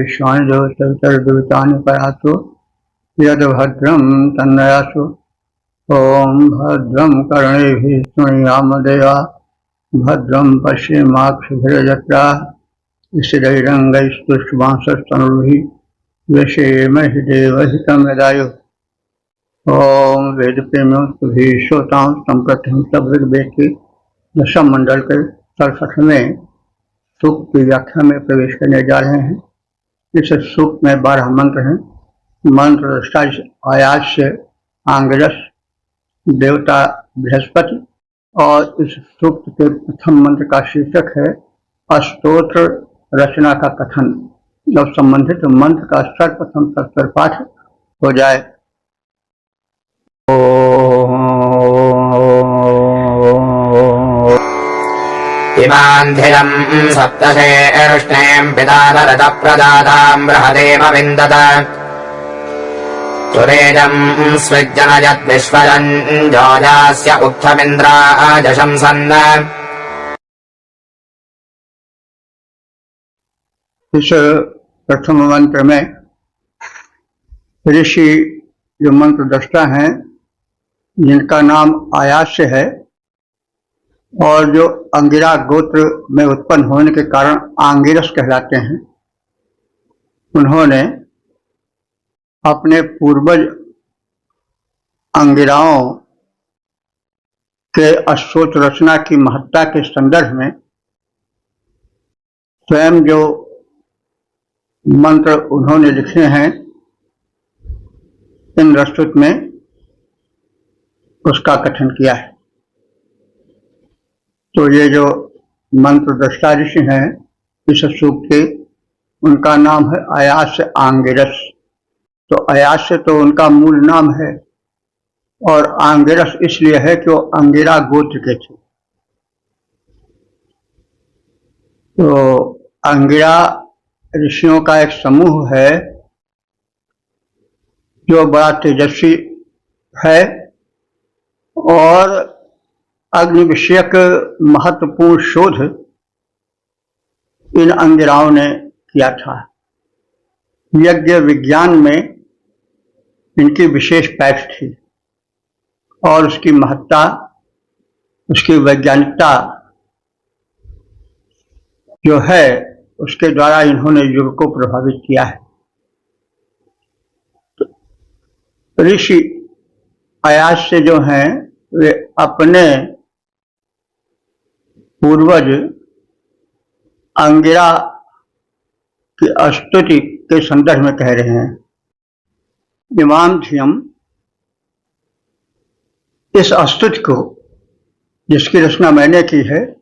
विश्वानि देवतर्दुतानि परासु यद्भद्रं तन्नयासु। ओम भद्रं कर्णेभिः शृणुयाम देवा भद्रं पश्येमाक्षभिर्यजत्राः स्थिरैरङ्गैस्तुष्टुवांसस्तनूभिः व्यशेमहि देवहितं यदायुः। ओम वेद प्रेमियों श्रोताओं संप्रथम सब ऋग्वेद दशम मंडल के 67वें सूक्त की व्याख्या में प्रवेश करने जा रहे हैं। इस सूक्त में 12 मंत्र हैं। मंत्र आयास से आंगिरस देवता बृहस्पति, और इस सूक्त के प्रथम मंत्र का शीर्षक है स्तोत्र रचना का कथन। जब संबंधित मंत्र का सर्वप्रथम सत्तर पाठ हो जाए। इमान्धिरम् सप्तशेर्ष्णेम् पितादरदप्रदाताम् बृहदेव विन्दत तुरेजम् स्विज्जनयद्विश्वरञ्जोजास्य उक्थमिन्द्राजशंसन्। इस प्रथम मंत्र में ऋषि जो मंत्र दृष्टा हैं जिनका नाम आयास्य है और जो अंगिरा गोत्र में उत्पन्न होने के कारण आंगिरस कहलाते हैं, उन्होंने अपने पूर्वज अंगिराओं के स्तोत्र रचना की महत्ता के संदर्भ में स्वयं जो मंत्र उन्होंने लिखे हैं इंद्र स्तुति में, उसका कथन किया है। तो ये जो मंत्र दृष्टा ऋषि हैं इस सूक्त के, उनका नाम है आयास्य आंगिरस। तो आयास्य तो उनका मूल नाम है और आंगिरस इसलिए है कि वो अंगिरा गोत्र के थे। तो अंगिरा ऋषियों का एक समूह है जो बड़ा तेजस्वी है और अग्नि विषयक महत्वपूर्ण शोध इन अंगिराओं ने किया था। यज्ञ विज्ञान में इनकी विशेष पैठ थी और उसकी महत्ता, उसकी वैज्ञानिकता जो है उसके द्वारा इन्होंने युग को प्रभावित किया है। ऋषि आयास्य जो हैं वे अपने पूर्वज अंगिरा की स्तुति के संदर्भ में कह रहे हैं। इमामधियम, इस स्तुति को जिसकी रचना मैंने की है,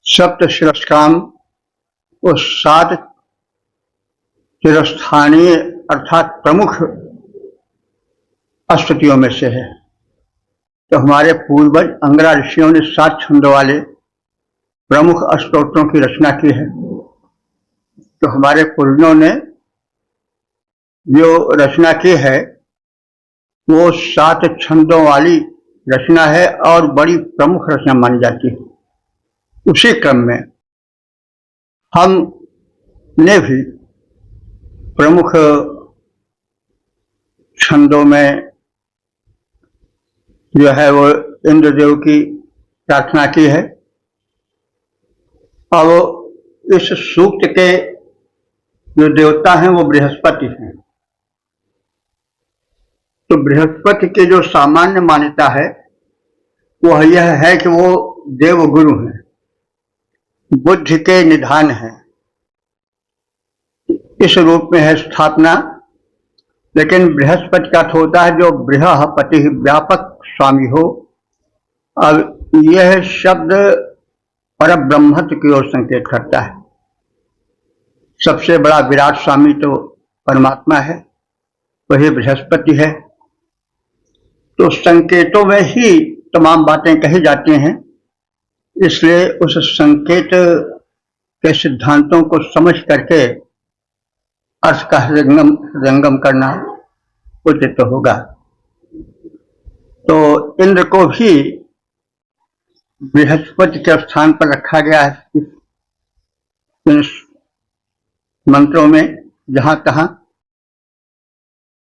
सप्त शिरस्काम वो 7 चिरस्थानीय अर्थात प्रमुख स्तुतियों में से है। तो हमारे पूर्वज अंगिरा ऋषियों ने 7 छंदों वाले प्रमुख स्तोत्रों की रचना की है। तो हमारे पूर्वजों ने जो रचना की है वो 7 छंदों वाली रचना है और बड़ी प्रमुख रचना मानी जाती है। उसी क्रम में हमने भी प्रमुख छंदों में जो है वो इंद्रदेव की प्रार्थना की है। अब इस सूक्त के जो देवता हैं वो बृहस्पति हैं। तो बृहस्पति की जो सामान्य मान्यता है वह यह है कि वो देवगुरु हैं, बुद्धि के निधान हैं। इस रूप में है स्थापना। लेकिन बृहस्पति का अर्थ होता है जो बृहस्पति व्यापक स्वामी हो। अब यह शब्द परब्रह्मत्व की ओर संकेत करता है। सबसे बड़ा विराट स्वामी तो परमात्मा है, वही बृहस्पति है। तो संकेतों में ही तमाम बातें कही जाती हैं, इसलिए उस संकेत के सिद्धांतों को समझ करके अर्थ का हृदयंगम करना उचित होगा। तो इंद्र को भी बृहस्पति के स्थान पर रखा गया है मंत्रों में जहां तहां।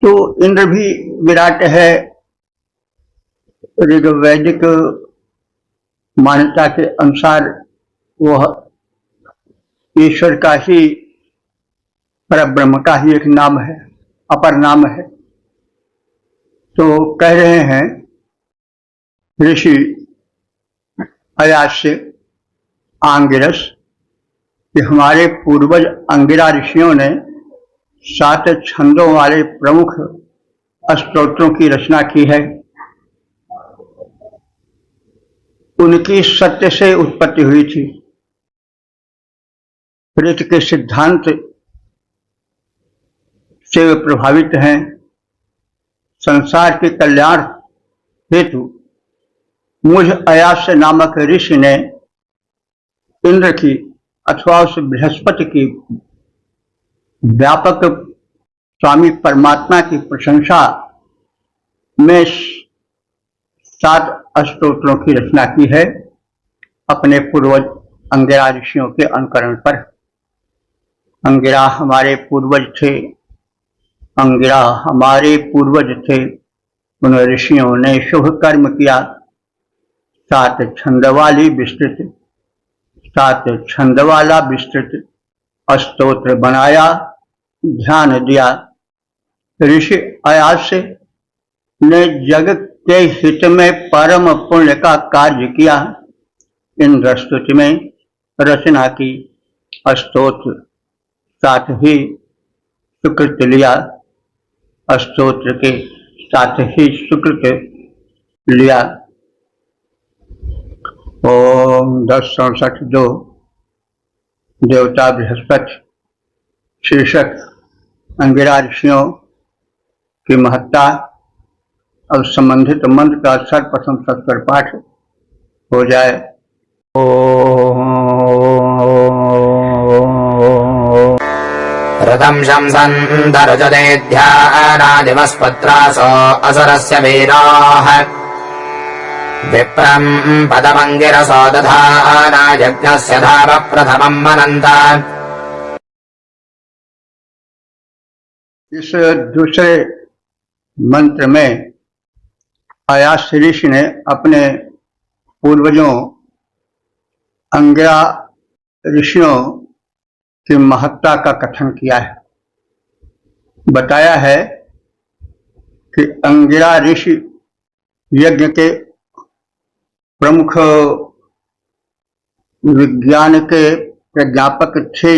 तो इंद्र भी विराट है। ऋग्वैदिक मान्यता के अनुसार वह ईश्वर का ही, परब्रह्म का ही एक नाम है, अपर नाम है। तो कह रहे हैं ऋषि अयास्य आंगिरस कि हमारे पूर्वज अंगिरा ऋषियों ने 7 छंदों वाले प्रमुख स्तोत्रों की रचना की है। उनकी सत्य से उत्पत्ति हुई थी। प्रेत के सिद्धांत से वे प्रभावित हैं। संसार के कल्याण हेतु मुझ अयास्य नामक ऋषि ने इंद्र की अथवा उस बृहस्पति की व्यापक स्वामी परमात्मा की प्रशंसा में 7 स्तोत्रों की रचना की है अपने पूर्वज अंगिरा ऋषियों के अनुकरण पर। अंगिरा हमारे पूर्वज थे, अंगिरा हमारे पूर्वज थे। उन ऋषियों ने शुभ कर्म किया। 7 छंद वाली विस्तृत, 7 छंद वाला विस्तृत स्तोत्र बनाया, ध्यान दिया। ऋषि अयास्य ने जग के हित में परम पुण्य का कार्य किया। इंद्र स्तुति में रचना की स्तोत्र, साथ ही सुकृत लिया। स्तोत्र के साथ ही सुकृत लिया। ओम 10:67 देवता बृहस्पति शीर्षक अंगिरा ऋषियों की महत्ता और संबंधित मंत्र का सर्वप्रथम सत्वर पाठ हो जाए। रथं शंसन्दरुजते ध्यानादिवस्पत्रासो असुरस्य वीराः विप्रं पदमङ्गिरसो दधाना यज्ञस्य धाव प्रथमं मनन्ता। इस दूसरे मंत्र में अयास्य ऋषि ने अपने पूर्वजों अंगिरा ऋषियों की महत्ता का कथन किया है। बताया है कि अंगिरा ऋषि यज्ञ के प्रमुख विज्ञान के प्रज्ञापक थे।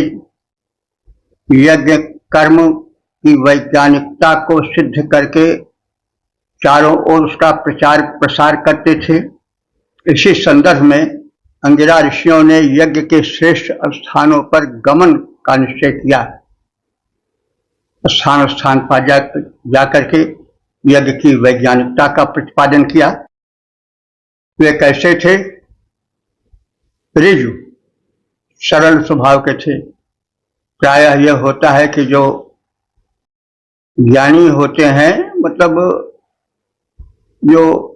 यज्ञ कर्म की वैज्ञानिकता को सिद्ध करके चारों ओर उसका प्रचार प्रसार करते थे। इसी संदर्भ में अंगिरा ऋषियों ने यज्ञ के श्रेष्ठ स्थानों पर गमन का निश्चय किया। स्थान स्थान पर जाकर के यज्ञ की वैज्ञानिकता का प्रतिपादन किया। वे कैसे थे? ऋजु, सरल स्वभाव के थे। प्रायः यह होता है कि जो ज्ञानी होते हैं, मतलब जो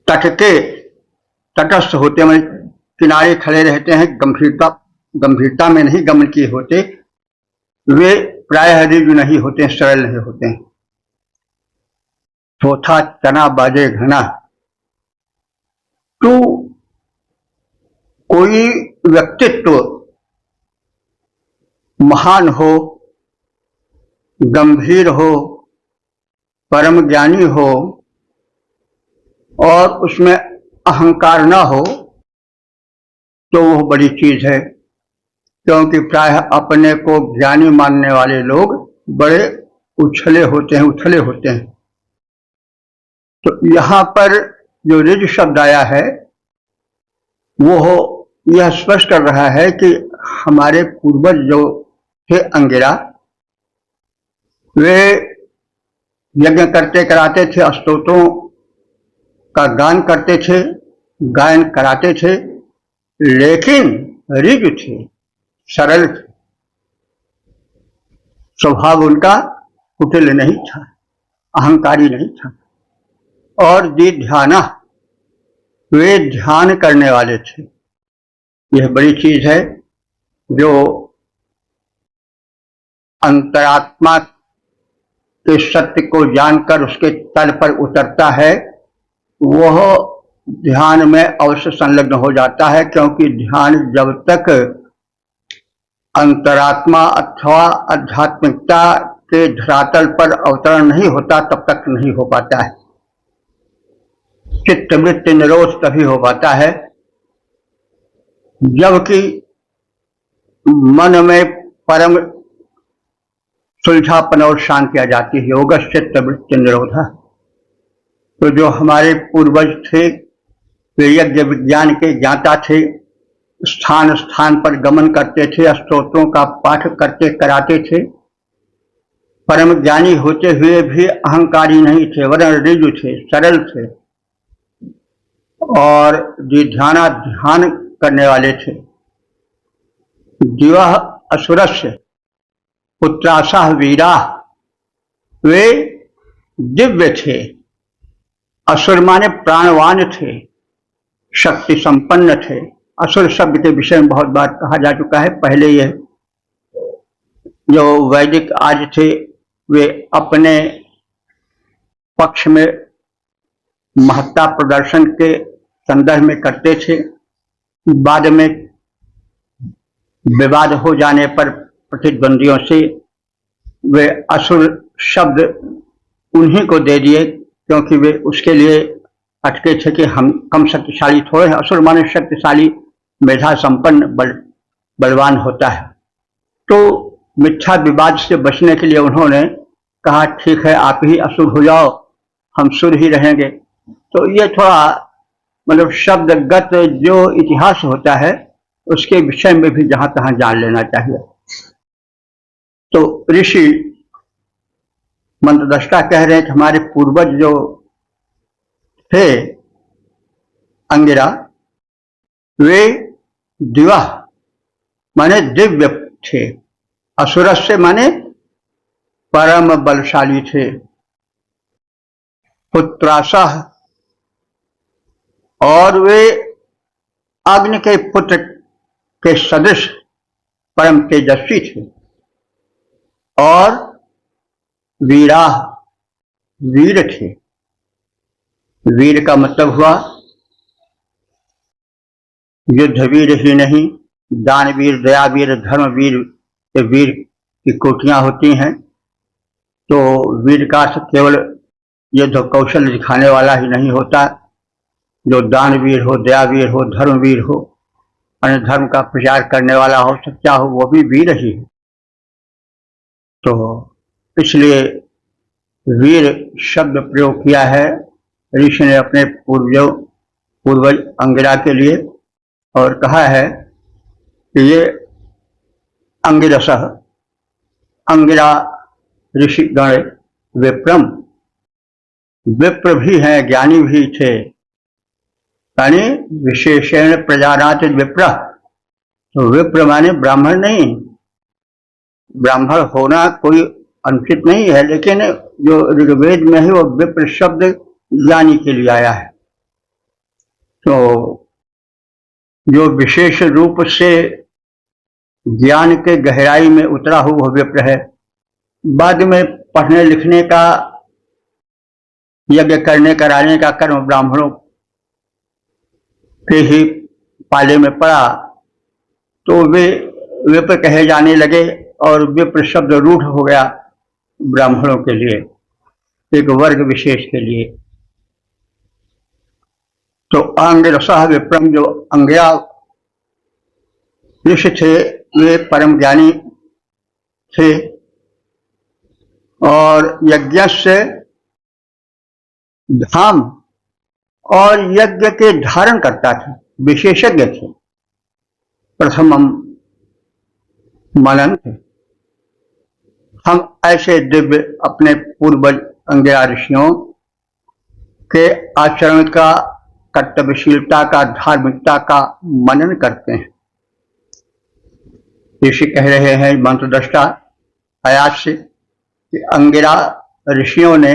तटस्थ होते हैं, किनारे खड़े रहते हैं, गंभीरता में नहीं गमन किए होते, वे प्रायः ऋजु नहीं होते, सरल नहीं होते हैं। चौथा चना बाजे घना। तो कोई व्यक्तित्व महान हो, गंभीर हो, परम ज्ञानी हो और उसमें अहंकार न हो, तो वह बड़ी चीज है। क्योंकि प्रायः अपने को ज्ञानी मानने वाले लोग बड़े उछले होते हैं। तो यहाँ पर जो ऋज शब्द आया है वो यह स्पष्ट कर रहा है कि हमारे पूर्वज जो थे अंगिरा, वे यज्ञ करते कराते थे, स्तोत्रों का गान करते थे, गायन कराते थे, लेकिन ऋज थे, सरल थे। स्वभाव उनका कुटिल नहीं था, अहंकारी नहीं था। और ध्याना, वे ध्यान करने वाले थे। यह बड़ी चीज है। जो अंतरात्मा के सत्य को जानकर उसके तल पर उतरता है, वह ध्यान में अवश्य संलग्न हो जाता है, क्योंकि ध्यान जब तक अंतरात्मा अथवा आध्यात्मिकता के धरातल पर अवतरण नहीं होता तब तक नहीं हो पाता है। चित्तवृत्ति निरोध तभी हो पाता है जबकि मन में परम सुलझापन और शांति आ जाती है। योग चित्तवृत्ति निरोध। तो जो हमारे पूर्वज थे वे यज्ञ विज्ञान के ज्ञाता थे, स्थान स्थान पर गमन करते थे, स्तोत्रों का पाठ करते कराते थे, परम ज्ञानी होते हुए भी अहंकारी नहीं थे, वरन ऋजु थे, सरल थे और ध्यान करने वाले थे। दिवः असुरस्य पुत्रासः वीरा, वे दिव्य थे। असुर माने प्राणवान थे, शक्ति संपन्न थे। असुर शब्द के विषय में बहुत बार कहा जा चुका है। पहले यह जो वैदिक आज थे वे अपने पक्ष में महत्ता प्रदर्शन के संदर्भ में करते थे, बाद में विवाद हो जाने पर प्रतिद्वंदियों से वे असुर शब्द उन्हीं को दे दिए, क्योंकि वे उसके लिए अटके थे कि हम कम शक्तिशाली थोड़े हैं। असुर माने शक्तिशाली, मेधा संपन्न, बलवान होता है। तो मिथ्या विवाद से बचने के लिए उन्होंने कहा ठीक है आप ही असुर हो जाओ, हम सुर ही रहेंगे। तो ये थोड़ा मतलब शब्दगत जो इतिहास होता है उसके विषय में भी जहां तहां जान लेना चाहिए। तो ऋषि मंत्रदृष्टा कह रहे हैं कि हमारे पूर्वज जो थे अंगिरा, वे दिवा माने दिव्य थे, असुरस्य माने परम बलशाली थे, पुत्रासह और वे अग्नि के पुत्र के सदृश परम तेजस्वी थे, और वीरा वीर थे। वीर का मतलब हुआ युद्धवीर ही नहीं, दानवीर, दयावीर, धर्मवीर, ये वीर की कोटियां होती हैं। तो वीर का केवल युद्ध कौशल दिखाने वाला ही नहीं होता, जो दानवीर हो, दयावीर हो, धर्मवीर हो, अन्य धर्म का प्रचार करने वाला हो, सच्चा हो, वो भी वीर ही है। तो इसलिए वीर शब्द प्रयोग किया है ऋषि ने अपने पूर्वज अंगिरा के लिए, और कहा है कि ये अंगिरसः, अंगिरा ऋषि गण विप्रम, विप्र भी हैं, ज्ञानी भी थे, यानी विशेषण प्रजानाति विप्र। तो विप्र माने ब्राह्मण नहीं, ब्राह्मण होना कोई अनुचित नहीं है, लेकिन जो ऋग्वेद में है वो विप्र शब्द ज्ञानी के लिए आया है। तो जो विशेष रूप से ज्ञान के गहराई में उतरा हुआ वह विप्र है। बाद में पढ़ने लिखने का, यज्ञ करने कराने का कर्म ब्राह्मणों के ही पाले में पड़ा, तो वे विप्र कहे जाने लगे और विप्र शब्द रूढ़ हो गया ब्राह्मणों के लिए, एक वर्ग विशेष के लिए। तो अंगिरसः विप्रम, जो अंगिरा ऋषि थे वे परम ज्ञानी थे और यज्ञ से धाम और यज्ञ के धारण करता थे, विशेषज्ञ थे, प्रथमम मनन थे। हम ऐसे दिव्य अपने पूर्वज अंगिरा ऋषियों के आचरण का, कर्तव्यशीलता का, धार्मिकता का मनन करते हैं। ऋषि कह रहे हैं मंत्रदृष्टा आयात से कि अंगिरा ऋषियों ने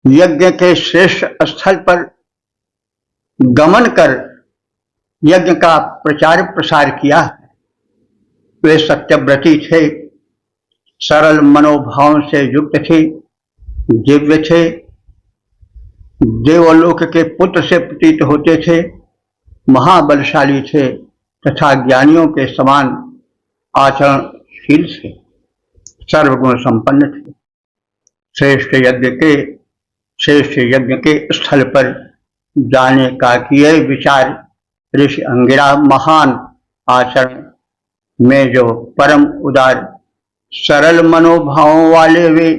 यज्ञ के श्रेष्ठ स्थल पर गमन कर यज्ञ का प्रचार प्रसार किया। वे सत्यव्रती थे, सरल मनोभाव से युक्त थे, दिव्य थे, देवलोक के पुत्र से प्रतीत होते थे, महाबलशाली थे तथा ज्ञानियों के समान आचरणशील थे, सर्वगुण संपन्न थे। श्रेष्ठ यज्ञ के स्थल पर जाने का किए विचार ऋषि अंगिरा महान आचरण में जो परम उदार सरल मनोभावों वाले वे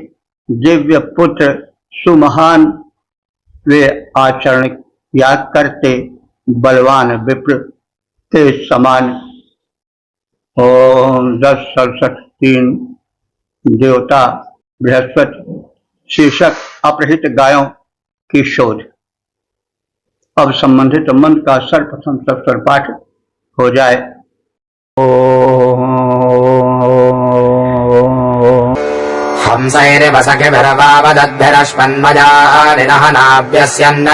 दिव्य पुत्र सुमहान वे आचरण किया करते बलवान विप्र के समान। ओम 10:67 देवता बृहस्पति शीर्षक अपहृत गायों की शोध। अब संबंधित मंत्र का सर्वप्रथम सप्तर पाठ हो जाए। हंसैरिव सखिभिर्वावदद्भिरश्वन्मजानिनहनाभ्यस्यन्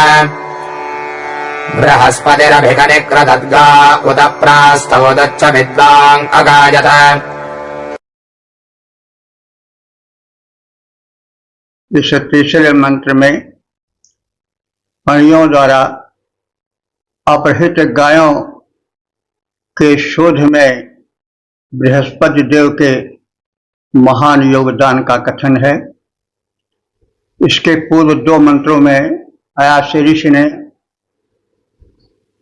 बृहस्पतिरभिकनिक्रदद्गा उत प्रास्तवोदच्च विद्वान् अगायत। इस तीसरे मंत्र में फणियों द्वारा अपहृत गायों के शोध में बृहस्पति देव के महान योगदान का कथन है। इसके पूर्व दो मंत्रों में अयासी ऋषि ने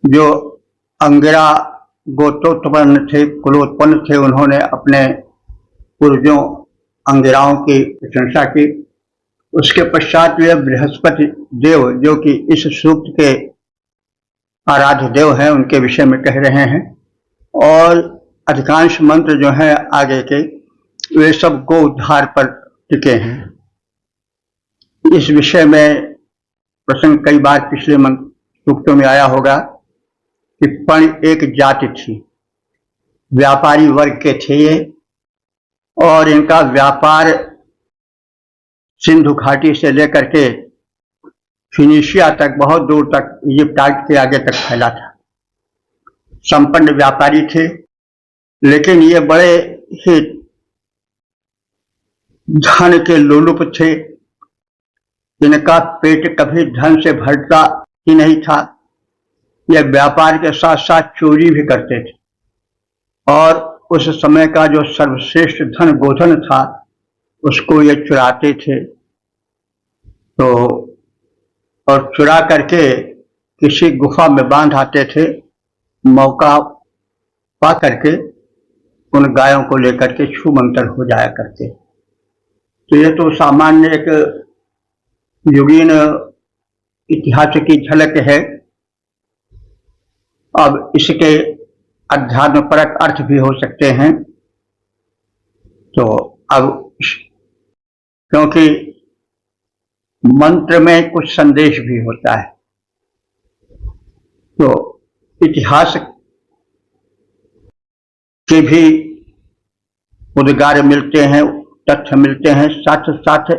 जो अंगिरा गोत्रोत्पन्न थे, कुलोत्पन्न थे, उन्होंने अपने पूर्वजों अंगिराओं की प्रशंसा की। उसके पश्चात वे बृहस्पति देव जो कि इस सूक्त के आराध्य देव हैं उनके विषय में कह रहे हैं। और अधिकांश मंत्र जो हैं आगे के वे सब गो उद्धार पर टिके हैं। इस विषय में प्रसंग कई बार पिछले सूक्तों में आया होगा कि पण एक जाति थी, व्यापारी वर्ग के थे ये, और इनका व्यापार सिंधु घाटी से लेकर के फिनिशिया तक, बहुत दूर तक, इजिप्ट के आगे तक फैला था। संपन्न व्यापारी थे, लेकिन ये बड़े ही धन के लोलुप थे। इनका पेट कभी धन से भरता ही नहीं था। यह व्यापार के साथ साथ चोरी भी करते थे, और उस समय का जो सर्वश्रेष्ठ धन गोधन था उसको ये चुराते थे। तो और चुरा करके किसी गुफा में बांध आते थे, मौका पा करके उन गायों को लेकर के छूमंतर हो जाया करते। तो ये तो सामान्य एक युगीन इतिहास की झलक है। अब इसके अध्यात्मपरक अर्थ भी हो सकते हैं। तो अब क्योंकि मंत्र में कुछ संदेश भी होता है, तो इतिहास के भी उद्गार मिलते हैं, तथ्य मिलते हैं, साथ साथ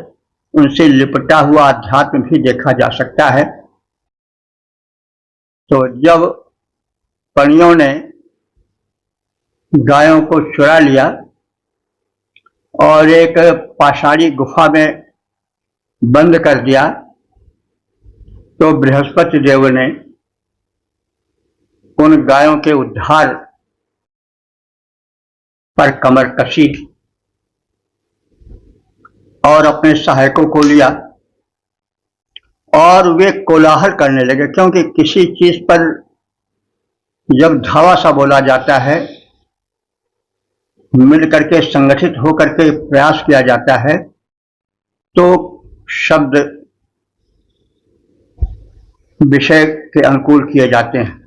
उनसे लिपटा हुआ अध्यात्म भी देखा जा सकता है। तो जब पणियों ने गायों को चुरा लिया और एक पाषाणी गुफा में बंद कर दिया, तो बृहस्पति देव ने उन गायों के उद्धार पर कमर कसी और अपने सहायकों को लिया, और वे कोलाहल करने लगे। क्योंकि किसी चीज पर जब धावा सा बोला जाता है, मिल करके संगठित होकर के प्रयास किया जाता है, तो शब्द विषय के अनुकूल किए जाते हैं।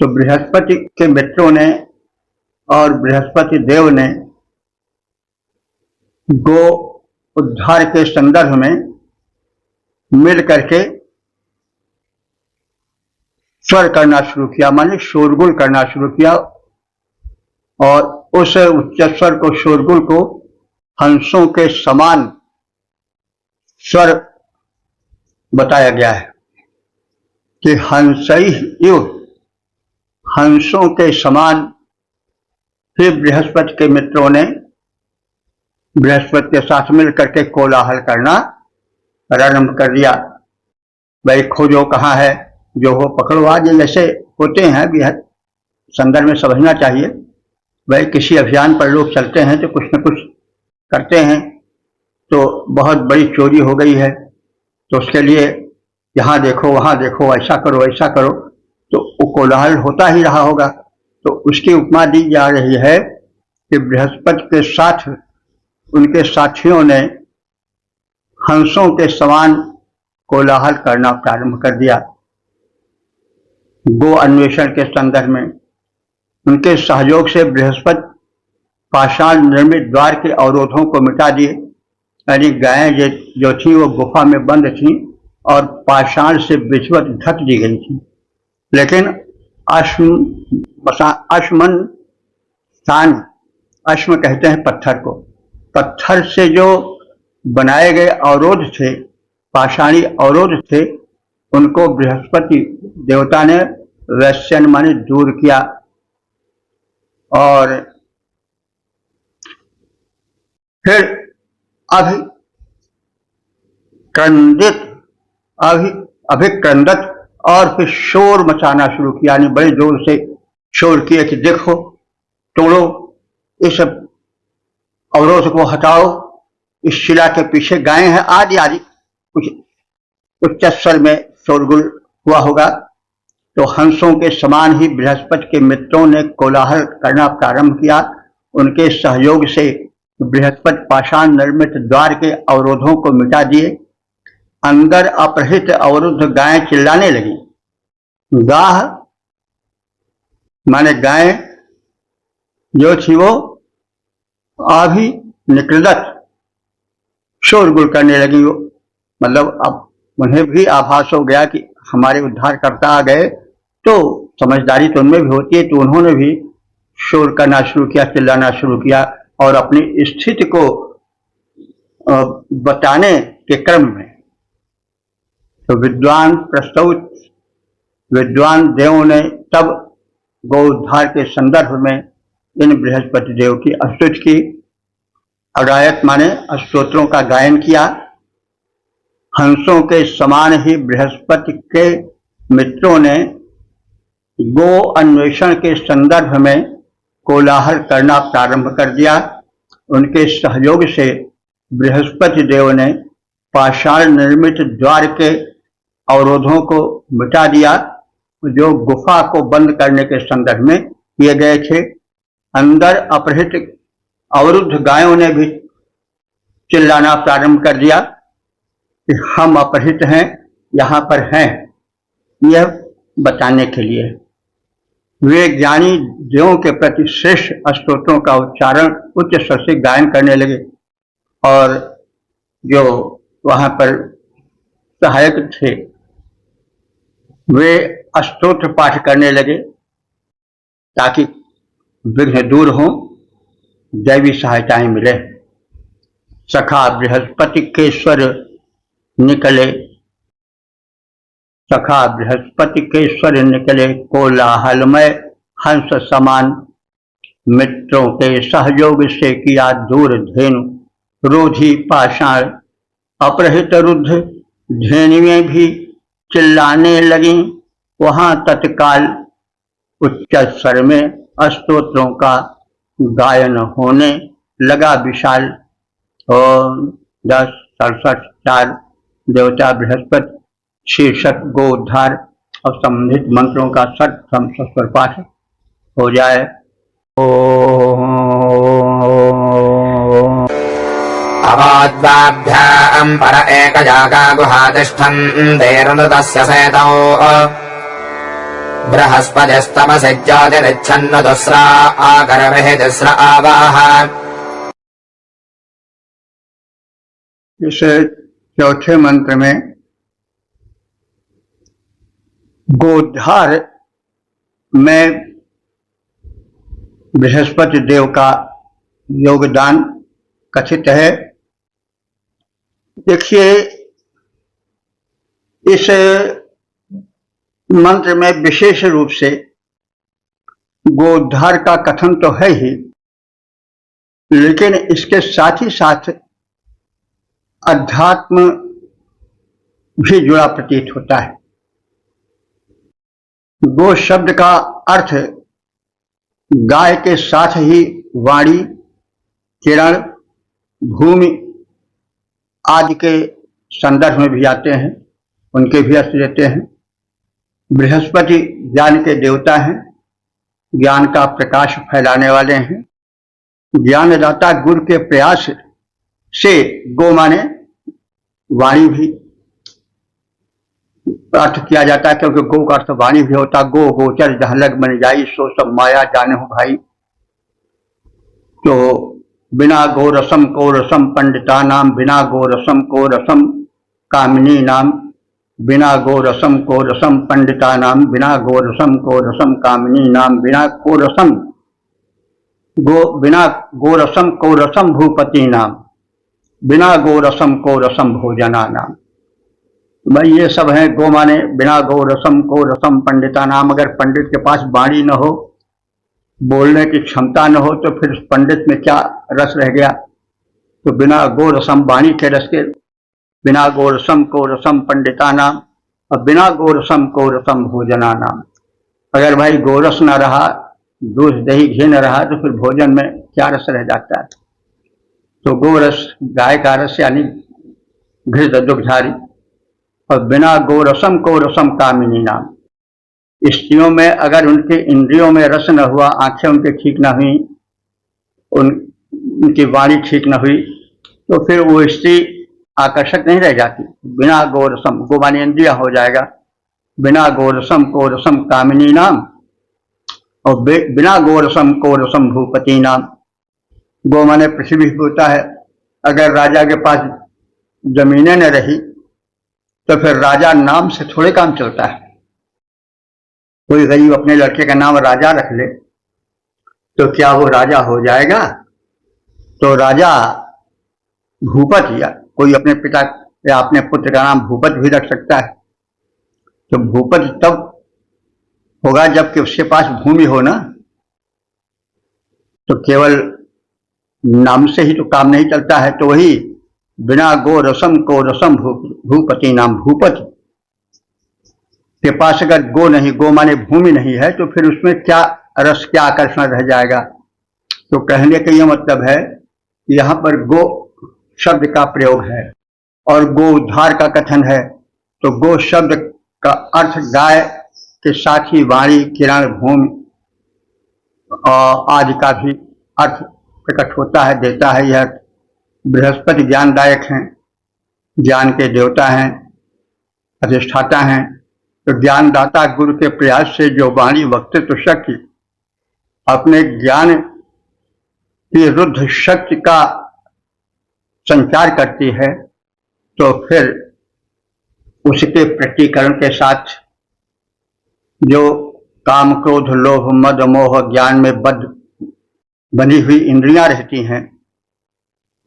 तो बृहस्पति के मित्रों ने और बृहस्पति देव ने गो उद्धार के संदर्भ में मिल करके स्वर करना शुरू किया, माने शोरगुल करना शुरू किया। और उस उच्च स्वर को, शोरगुल को हंसों के समान स्वर बताया गया है कि हंसई इव हंसों के समान ही बृहस्पति के मित्रों ने बृहस्पति के साथ मिलकर के कोलाहल करना आरंभ कर दिया। भाई खोजो कहाँ है, जो हो पकड़ो आज, जैसे होते हैं भी संदर्भ में समझना चाहिए। भाई किसी अभियान पर लोग चलते हैं तो कुछ न कुछ करते हैं, तो बहुत बड़ी चोरी हो गई है तो उसके लिए यहाँ देखो वहाँ देखो, ऐसा करो ऐसा करो, तो वो कोलाहल होता ही रहा होगा। तो उसकी उपमा दी जा रही है कि बृहस्पति के साथ उनके साथियों ने हंसों के समान कोलाहल करना प्रारंभ कर दिया। गो अन्वेषण के संदर्भ में उनके सहयोग से बृहस्पति पाषाण निर्मित द्वार के अवरोधों को मिटा दिए। यानी गायें जो थी वो गुफा में बंद थी और पाषाण से विधिवत ढक दी गई थी, लेकिन अश्मन स्थान, अश्म कहते हैं पत्थर को, पत्थर से जो बनाए गए अवरोध थे, पाषाणी अवरोध थे, उनको बृहस्पति देवता ने वैश्यन माने दूर किया और फिर अभिक्रंदित और फिर शोर मचाना शुरू किया। यानी बड़े जोर से शोर किए कि देखो, तोड़ो, इस अवरोध को हटाओ, इस शिला के पीछे गायें हैं, आदि आदि कुछ उच्च स्वर में शोरगुल हुआ होगा। तो हंसों के समान ही बृहस्पति के मित्रों ने कोलाहल करना प्रारंभ किया। उनके सहयोग से बृहस्पति पाषाण निर्मित द्वार के अवरोधों को मिटा दिए। अंदर अपहृत अवरुद्ध गायें चिल्लाने लगी। गाह माने गायें जो थी वो अभी निकृदत शोरगुल करने लगी। मतलब अब उन्हें भी आभास हो गया कि हमारे उद्धारकर्ता आ गए, तो समझदारी तो उनमें भी होती है, तो उन्होंने भी शोर करना शुरू किया, चिल्लाना शुरू किया और अपनी स्थिति को बताने के क्रम में तो विद्वान देवों ने तब गौ उद्धार के संदर्भ में इन बृहस्पति देव की स्तुति की। अगायत माने स्तोत्रों का गायन किया। हंसों के समान ही बृहस्पति के मित्रों ने गो अन्वेषण के संदर्भ में कोलाहल करना प्रारंभ कर दिया। उनके सहयोग से बृहस्पति देव ने पाषाण निर्मित द्वार के अवरोधों को मिटा दिया, जो गुफा को बंद करने के संदर्भ में किए गए थे। अंदर अपहृत अवरुद्ध गायों ने भी चिल्लाना प्रारंभ कर दिया कि हम अपहृत हैं, यहाँ पर हैं, यह बताने के लिए वे ज्ञानी देवों के प्रति श्रेष्ठ स्तोत्रों का उच्चारण उच्च स्वर से गायन करने लगे और जो वहां पर सहायक थे वे स्तोत्र पाठ करने लगे ताकि विघ्न दूर हो, दैवी सहायताएं मिले। सखा बृहस्पति के स्वर निकले, सखा बृहस्पति के स्वर निकले, कोलाहलमय हंस समान, मित्रों के सहयोग से किया दूर धेनु, रोधी पाषाण अपहृत रुद्ध, धेनुएं भी चिल्लाने लगी। वहां तत्काल उच्च स्वर में स्तोत्रों का गायन होने लगा विशाल। ओम 10 67 4 देवता बृहस्पति शीर्षक गो उद्धार और संबंधित मंत्रों का सस्वर पाठ हो जाए। अवाद्वाभ्याम् पर एकजागा गुहातिष्ठन् देरनृतस्य सेतौ बृहस्पतिस्तमसि ज्योतिरिच्छन्न दुस्रा आकरमिहि तिस्र आवाह। इस चौथे मंत्र में गोद्धार में बृहस्पति देव का योगदान कथित है। देखिए, इस मंत्र में विशेष रूप से गोउद्धार का कथन तो है ही, लेकिन इसके साथ ही साथ अध्यात्म भी जुड़ा प्रतीत होता है। गो शब्द का अर्थ गाय के साथ ही वाणी, किरण, भूमि आदि के संदर्भ में भी आते हैं, उनके भी अर्थ देते हैं। बृहस्पति ज्ञान के देवता हैं, ज्ञान का प्रकाश फैलाने वाले हैं। ज्ञानदाता गुरु के प्रयास से गो माने वाणी भी अर्थ किया जाता है, क्योंकि गो का अर्थ वाणी भी होता। गो गोचर जहां लग बन जाई, सो सब माया जाने हो भाई। तो बिना गो रसम को रसम पंडिता नाम, बिना गो रसम को रसम कामिनी नाम, बिना गो रसम को रसम पंडिता नाम, बिना गो रसम को रसम कामिनी नाम, बिना को रसम बिना गो रसम को रसम भूपति नाम, बिना गो रसम को रसम भोजना नाम। भाई ये सब है। गो माने बिना गो रसम को रसम पंडिता नाम। अगर पंडित के पास वाणी न हो, बोलने की क्षमता न हो, तो फिर उस पंडित में क्या रस रह गया। तो बिना गो रसम वाणी के रस के, बिना गो रसम को रसम पंडिता नाम, और बिना गो रसम को रसम भोजना नाम। अगर भाई गोरस न रहा, दूध दही घी न रहा, तो फिर भोजन में क्या रस रह जाता है। तो गोरस गाय का रस यानी घृत दुग्धारी। और बिना गो रसम को रसम कामिनी नाम। स्त्रियों में अगर उनके इंद्रियों में रस न हुआ, आंखें उनके ठीक न हुई, उनकी वाणी ठीक न हुई, तो फिर वो स्त्री आकर्षक नहीं रह जाती। बिना गो रसम, गो माने इंद्रिया हो जाएगा। बिना गो रसम को रसम कामिनी नाम, और बिना गो रसम को रसम भूपति नाम। गो माने पृथ्वी होता है। अगर राजा के पास जमीनें न रही, तो फिर राजा नाम से थोड़े काम चलता है। कोई गरीब अपने लड़के का नाम राजा रख ले, तो क्या वो राजा हो जाएगा? तो राजा भूपत, या कोई अपने पिता या अपने पुत्र का नाम भूपत भी रख सकता है। तो भूपत तब होगा जबकि उसके पास भूमि हो ना। तो केवल नाम से ही तो काम नहीं चलता है। तो वही बिना गो रसम को रसम भूपति नाम। भूपति के पास अगर गो नहीं, गो माने भूमि नहीं है, तो फिर उसमें क्या रस, क्या आकर्षण रह जाएगा। तो कहने का यह मतलब है कि यहाँ पर गो शब्द का प्रयोग है और गो उद्धार का कथन है। तो गो शब्द का अर्थ गाय के साथ ही वाणी, किरण, भूमि आदि का भी अर्थ प्रकट होता है, देता है। यह बृहस्पति ज्ञानदायक हैं, ज्ञान के देवता हैं, अधिष्ठाता हैं। तो ज्ञानदाता गुरु के प्रयास से जो वाणी वक्तृत्व शक्ति अपने ज्ञान की रुद्ध शक्ति का संचार करती है, तो फिर उसके प्रतीकरण के साथ जो काम, क्रोध, लोभ, मद, मोह, ज्ञान में बंधी हुई इंद्रियां रहती हैं,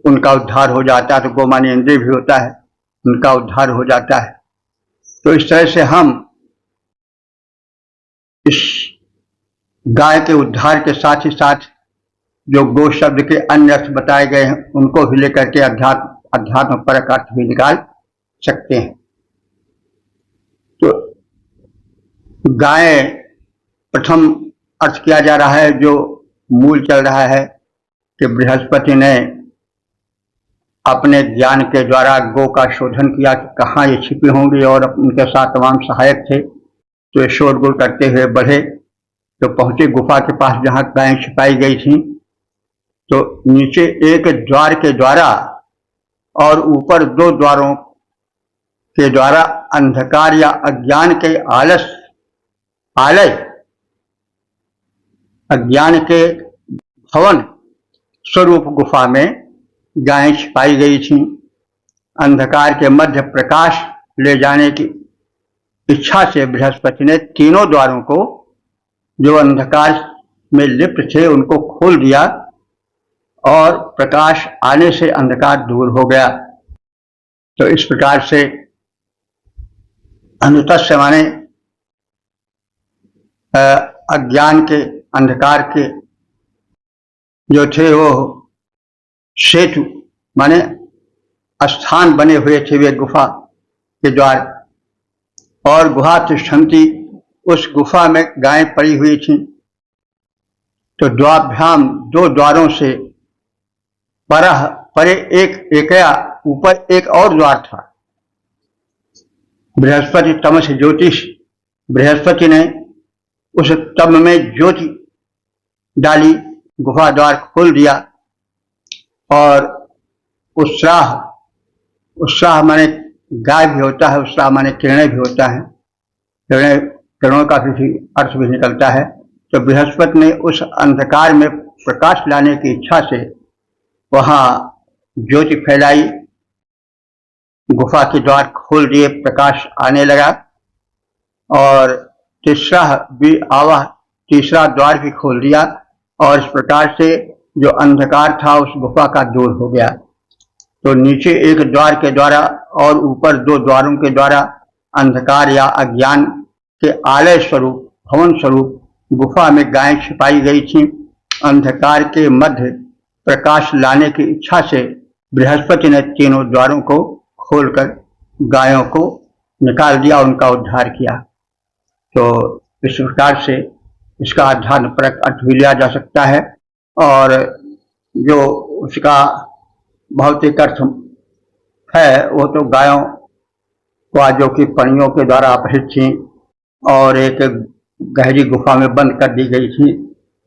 उनका उद्धार हो जाता है। तो गो माने इंद्रिय भी होता है, उनका उद्धार हो जाता है। तो इस तरह से हम इस गाय के उद्धार के साथ ही साथ जो गो शब्द के अन्य अर्थ बताए गए हैं, उनको भी लेकर के अध्यात्म परक अर्थ भी निकाल सकते हैं। तो गाय प्रथम अर्थ किया जा रहा है, जो मूल चल रहा है कि बृहस्पति ने अपने ज्ञान के द्वारा गो का शोधन किया कि कहाँ ये छिपी होंगी, और उनके साथ तमाम सहायक थे। तो ये शोरगुल करते हुए बढ़े, तो पहुंचे गुफा के पास जहाँ गायें छिपाई गई थी। तो नीचे एक द्वार के द्वारा और ऊपर दो द्वारों के द्वारा अंधकार या अज्ञान के आलय, अज्ञान के भवन स्वरूप गुफा में गायें छिपाई गई थी। अंधकार के मध्य प्रकाश ले जाने की इच्छा से बृहस्पति ने तीनों द्वारों को, जो अंधकार में लिप्त थे, उनको खोल दिया और प्रकाश आने से अंधकार दूर हो गया। तो इस प्रकार से अनुतस्य माने अज्ञान के अंधकार के जो थे वो सेतु माने स्थान बने हुए थे, वे गुफा के द्वार, और गुहा तिष्ठन्ति, उस गुफा में गायें पड़ी हुई थी। तो द्वाभ्याम, दो द्वारों से परह, परे एक एकया, ऊपर एक और द्वार था। बृहस्पति तमस ज्योतिष, बृहस्पति ने उस तम में ज्योति डाली, गुफा द्वार खोल दिया, और उत्साह, उत्साह माने गाय भी होता है, उत्साह माने किरणें भी होता है, किरणों का भी अर्थ भी निकलता है। तो बृहस्पति ने उस अंधकार में प्रकाश लाने की इच्छा से वहां ज्योति फैलाई, गुफा के द्वार खोल दिए, प्रकाश आने लगा, और तीसरा भी आवा, तीसरा द्वार भी खोल दिया, और इस प्रकार से जो अंधकार था उस गुफा का दूर हो गया। तो नीचे एक द्वार के द्वारा और ऊपर दो द्वारों के द्वारा अंधकार या अज्ञान के आलय स्वरूप, भवन स्वरूप गुफा में गायें छिपाई गई थी। अंधकार के मध्य प्रकाश लाने की इच्छा से बृहस्पति ने तीनों द्वारों को खोलकर गायों को निकाल दिया, उनका उद्धार किया। तो इस प्रकार से इसका आध्यात्मपरक अर्थ भी लिया जा सकता है, और जो उसका भौतिक अर्थ है वो तो गायों को जो कि पणियों के द्वारा अपहृत थी और एक गहरी गुफा में बंद कर दी गई थी।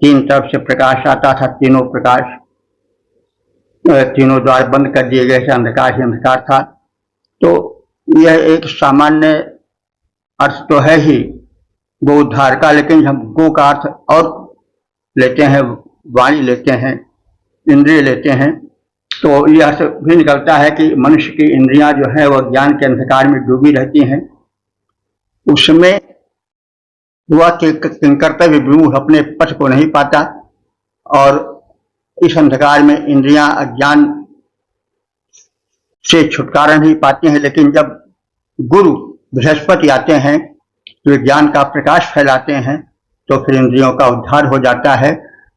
तीन तरफ से प्रकाश आता था, तीनों प्रकाश, तीनों द्वार बंद कर दिए गए थे, अंधकार ही अंधकार था। तो यह एक सामान्य अर्थ तो है ही गो उद्धार का, लेकिन हम गो का अर्थ और लेते हैं, वाणी लेते हैं, इंद्रिय लेते हैं, तो यह भी निकलता है कि मनुष्य की इंद्रियां जो है वह ज्ञान के अंधकार में डूबी रहती हैं। उसमें वह किंकर्तव्य विमूढ़ अपने पथ को नहीं पाता, और इस अंधकार में इंद्रियां अज्ञान से छुटकारा नहीं पाती हैं। लेकिन जब गुरु बृहस्पति आते हैं तो ज्ञान का प्रकाश फैलाते हैं, तो फिर इंद्रियों का उद्धार हो जाता है।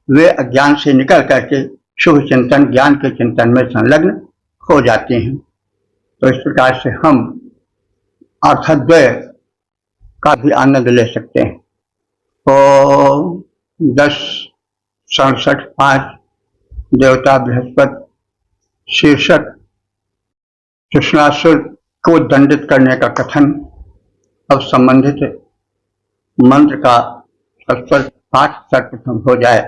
वे अज्ञान से निकल करके शुभ चिंतन, ज्ञान के चिंतन में संलग्न हो जाते हैं। तो इस प्रकार से हम अर्थद्वय का भी आनंद ले सकते हैं। तो 10:67:5 देवता बृहस्पति, शीर्षक कृष्णासुर को दंडित करने का कथन। अब संबंधित मंत्र का सत्पर पाठ सर्वप्रथम हो जाए।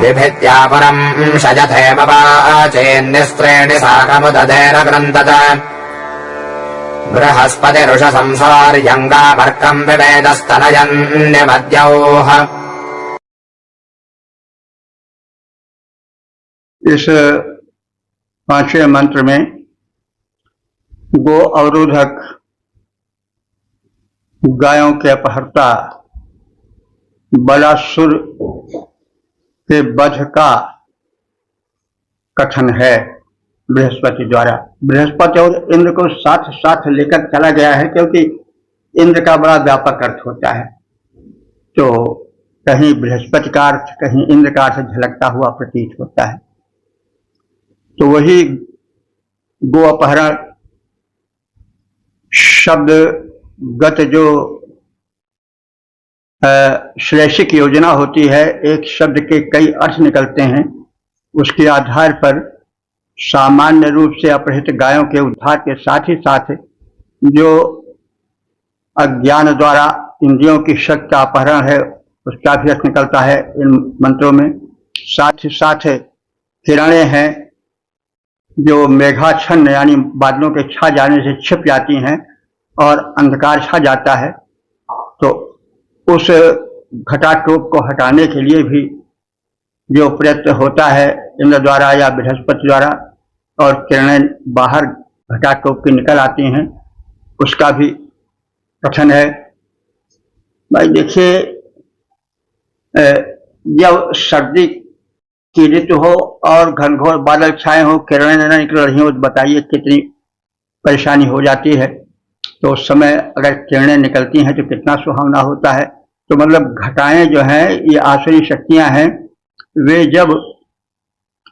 बिभित्यापरम् शजथे मवाचेन्निस्त्रेणि साकमुदधेन ग्रन्थत बृहस्पतिरुषसंसार्यङ्गामर्कम् विवेदस्तनयन्यमद्योः। इस पांचवें मंत्र में गो अवरोधक, गायों के अपहर्ता बलासुर के वध का कथन है बृहस्पति द्वारा। बृहस्पति और इंद्र को साथ साथ लेकर चला गया है, क्योंकि इंद्र का बड़ा व्यापक अर्थ होता है। तो कहीं बृहस्पति का अर्थ, कहीं इंद्र का अर्थ झलकता हुआ प्रतीत होता है। तो वही गो अपहरण शब्द गत जो श्लेषिक योजना होती है, एक शब्द के कई अर्थ निकलते हैं, उसके आधार पर सामान्य रूप से अपहृत गायों के उद्धार के साथ ही साथ जो अज्ञान द्वारा इंद्रियों की शक्ति का अपहरण है उसका भी अर्थ निकलता है इन मंत्रों में। साथ ही साथ किरणें हैं जो मेघाच्छन्न यानी बादलों के छा जाने से छिप जाती हैं और अंधकार छा जाता है, तो उस घटाटोप को हटाने के लिए भी जो प्रयत्न होता है इंद्र द्वारा या बृहस्पति द्वारा, और किरणें बाहर घटाटोप की निकल आती हैं, उसका भी कथन है। भाई देखिए, जब सर्दी की ऋतु हो और घनघोर बादल छाए हो, किरणें न निकल रही हो, तो बताइए कितनी परेशानी हो जाती है। तो उस समय अगर किरणें निकलती हैं तो कितना सुहावना होता है। तो मतलब घटाएं जो हैं ये आसुरी शक्तियां हैं, वे जब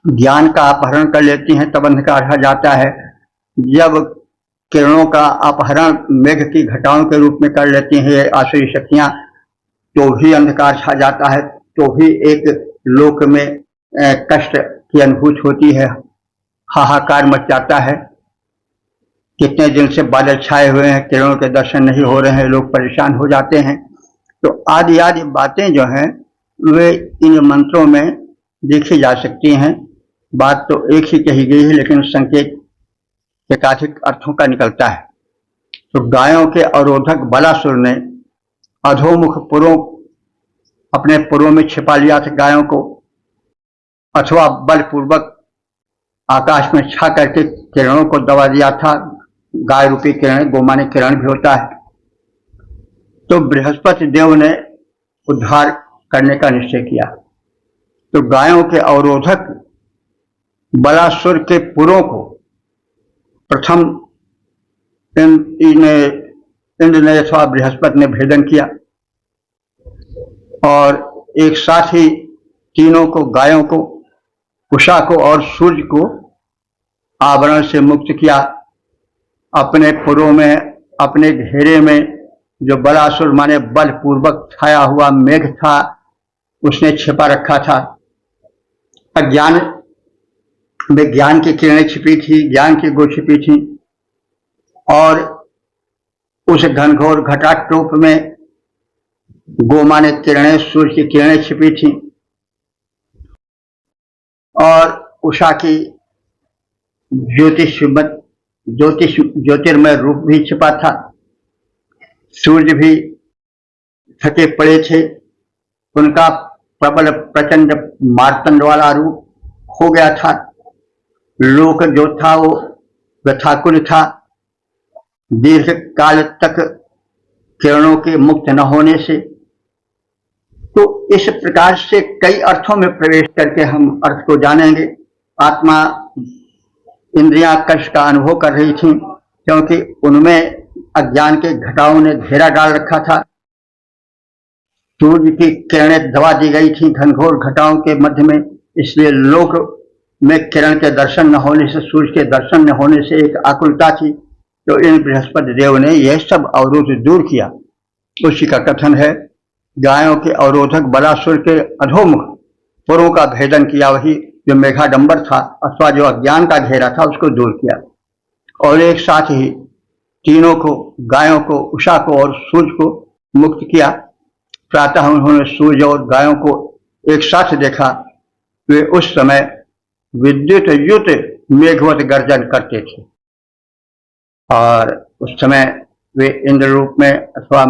ज्ञान का अपहरण कर लेती हैं तब अंधकार छा जाता है। जब किरणों का अपहरण मेघ की घटाओं के रूप में कर लेती हैं ये आसुरी शक्तियां, तो भी अंधकार छा जाता है, तो भी एक लोक में कष्ट की अनुभूति होती है, हाहाकार मच जाता है। कितने दिन से बादल छाए हुए हैं, किरणों के दर्शन नहीं हो रहे हैं, लोग परेशान हो जाते हैं। तो आदि आदि बातें जो हैं वे इन मंत्रों में देखी जा सकती हैं। बात तो एक ही कही गई है लेकिन संकेत एकाधिक अर्थों का निकलता है। तो गायों के अवरोधक बलासुर ने अधोमुख पुरों अपने पुरों में छिपा लिया था गायों को, अथवा बलपूर्वक आकाश में छा करके किरणों को दबा दिया था। गाय रूपी किरण गोमाने किरण भी होता है। तो बृहस्पति देव ने उद्धार करने का निश्चय किया। तो गायों के अवरोधक बलासुर के पुरों को प्रथम इंद्र ने अथवा बृहस्पति ने भेदन किया और एक साथ ही तीनों को, गायों को, उषा को और सूर्य को आवरण से मुक्त किया। अपने पुरों में, अपने घेरे में जो बलासुर माने बलपूर्वक छाया हुआ मेघ था उसने छिपा रखा था। अज्ञान में ज्ञान की किरणें छिपी थी, ज्ञान की गो छिपी थी, और उस घनघोर घटाटोप में गोमाने किरणें, सूर्य की किरणें छिपी थी, और उषा की ज्योतिर्मय रूप भी छिपा था। सूर्य भी थके पड़े थे, उनका प्रबल प्रचंड मार्तंड वाला रूप हो गया था। लोक जो था वो व्यथाकुल था, दीर्घ काल तक किरणों के मुक्त न होने से। तो इस प्रकार से कई अर्थों में प्रवेश करके हम अर्थ को जानेंगे। आत्मा, इंद्रियां कष्ट का अनुभव कर रही थी क्योंकि उनमें अज्ञान के घटाओं ने घेरा डाल रखा था। सूर्य की किरणें दबा दी गई थी घनघोर घटाओं के मध्य में, इसलिए लोक में किरण के दर्शन न होने से, सूर्य के दर्शन न होने से एक आकुलता थी। तो इन बृहस्पति देव ने यह सब अवरोध दूर किया। उसी का कथन है, गायों के अवरोधक बलासुर के अधोमुख पुरों का भेदन किया, वही जो मेघाडंबर था अथवा जो अज्ञान का घेरा था उसको दूर किया, और एक साथ ही तीनों को, गायों को, उषा को और सूर्य को मुक्त किया। प्रातः उन्होंने सूर्य और गायों को एक साथ देखा। वे उस समय विद्युत युत मेघवत गर्जन करते थे, और उस समय वे इंद्र रूप में अथवा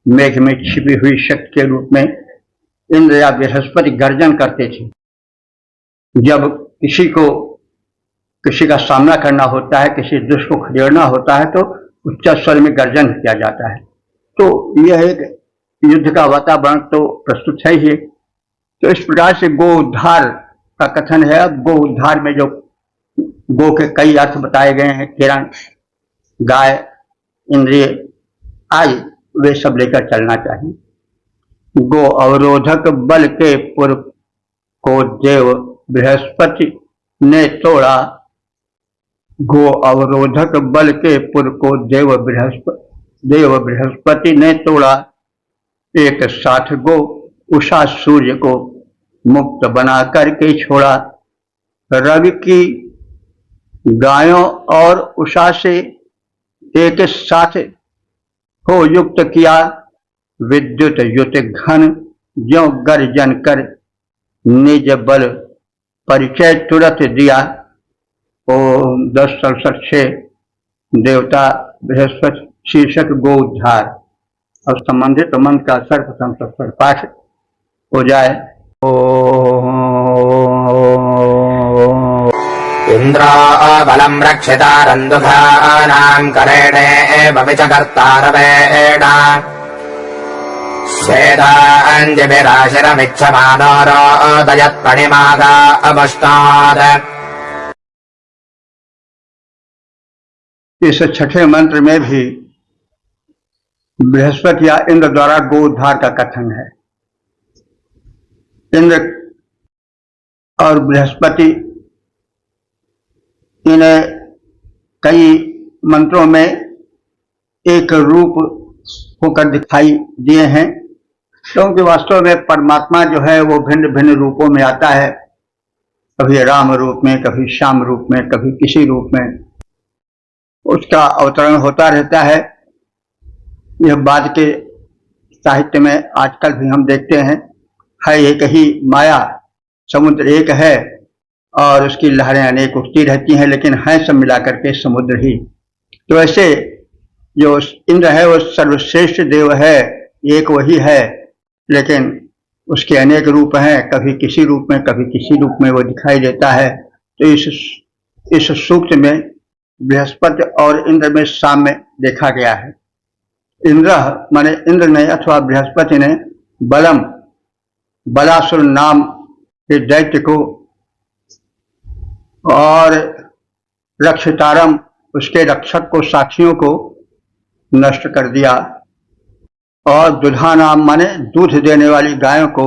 मेघ में छिपी हुई शक्ति के रूप में इंद्र या बृहस्पति गर्जन करते थे। जब किसी का सामना करना होता है, किसी दुष्ट को खदेड़ना होता है, तो उच्च स्वर में गर्जन किया जाता है। तो यह एक युद्ध का वातावरण तो प्रस्तुत है ही। तो इस प्रकार से गो उद्धार का कथन है। अब गो उद्धार में जो गो के कई अर्थ बताए गए हैं, किरण, गाय, इंद्रिय आदि, वे सब लेकर चलना चाहिए। गो अवरोधक बल के पुर को देव बृहस्पति ने तोड़ा। गो अवरोधक बल के पुर को देव बृहस्पति ने तोड़ा। एक साथ गो उषा सूर्य को मुक्त बना करके छोड़ा। रवि की गायों और उषा से एक साथ हो युक्त किया। विद्युत युत घन ज्यों गर्जन कर निज बल परिचय तुरंत दिया। ओम 10:6 देवता बृहस्पति शीर्षक गो उद्धार, और संबंधित मंत्र का सर्वप्रथम सत्सर पाठ हो जाए। इंद्रो बलम रक्षिता रंदुघानां करेणे भविच कर्तारवेण स्वेदाञ्जभिराशिरमिच्छमानो रोदयत्पणिमागा अमुष्टात्। इस छठे मंत्र में भी बृहस्पति या इंद्र द्वारा गो उद्धार का कथन है। इंद्र और बृहस्पति इन्हें कई मंत्रों में एक रूप होकर दिखाई दिए हैं, क्योंकि वास्तव में परमात्मा जो है वो भिन्न भिन्न रूपों में आता है, कभी राम रूप में, कभी श्याम रूप में, कभी किसी रूप में उसका अवतरण होता रहता है। यह बाद के साहित्य में आजकल भी हम देखते हैं, है एक ही माया, समुद्र एक है और उसकी लहरें अनेक उठती रहती हैं, लेकिन हैं सब मिलाकर के समुद्र ही। तो ऐसे जो इंद्र है वो सर्वश्रेष्ठ देव है, एक वही है, लेकिन उसके अनेक रूप हैं, कभी किसी रूप में कभी किसी रूप में वो दिखाई देता है। तो इस सूक्त में बृहस्पति और इंद्र में साम्य देखा गया है। इंद्र माने इंद्र ने अथवा बृहस्पति ने बलासुर नाम के दैत्य को और रक्षितारम उसके रक्षक को, साथियों को नष्ट कर दिया, और दुधा नाम माने दूध देने वाली गायों का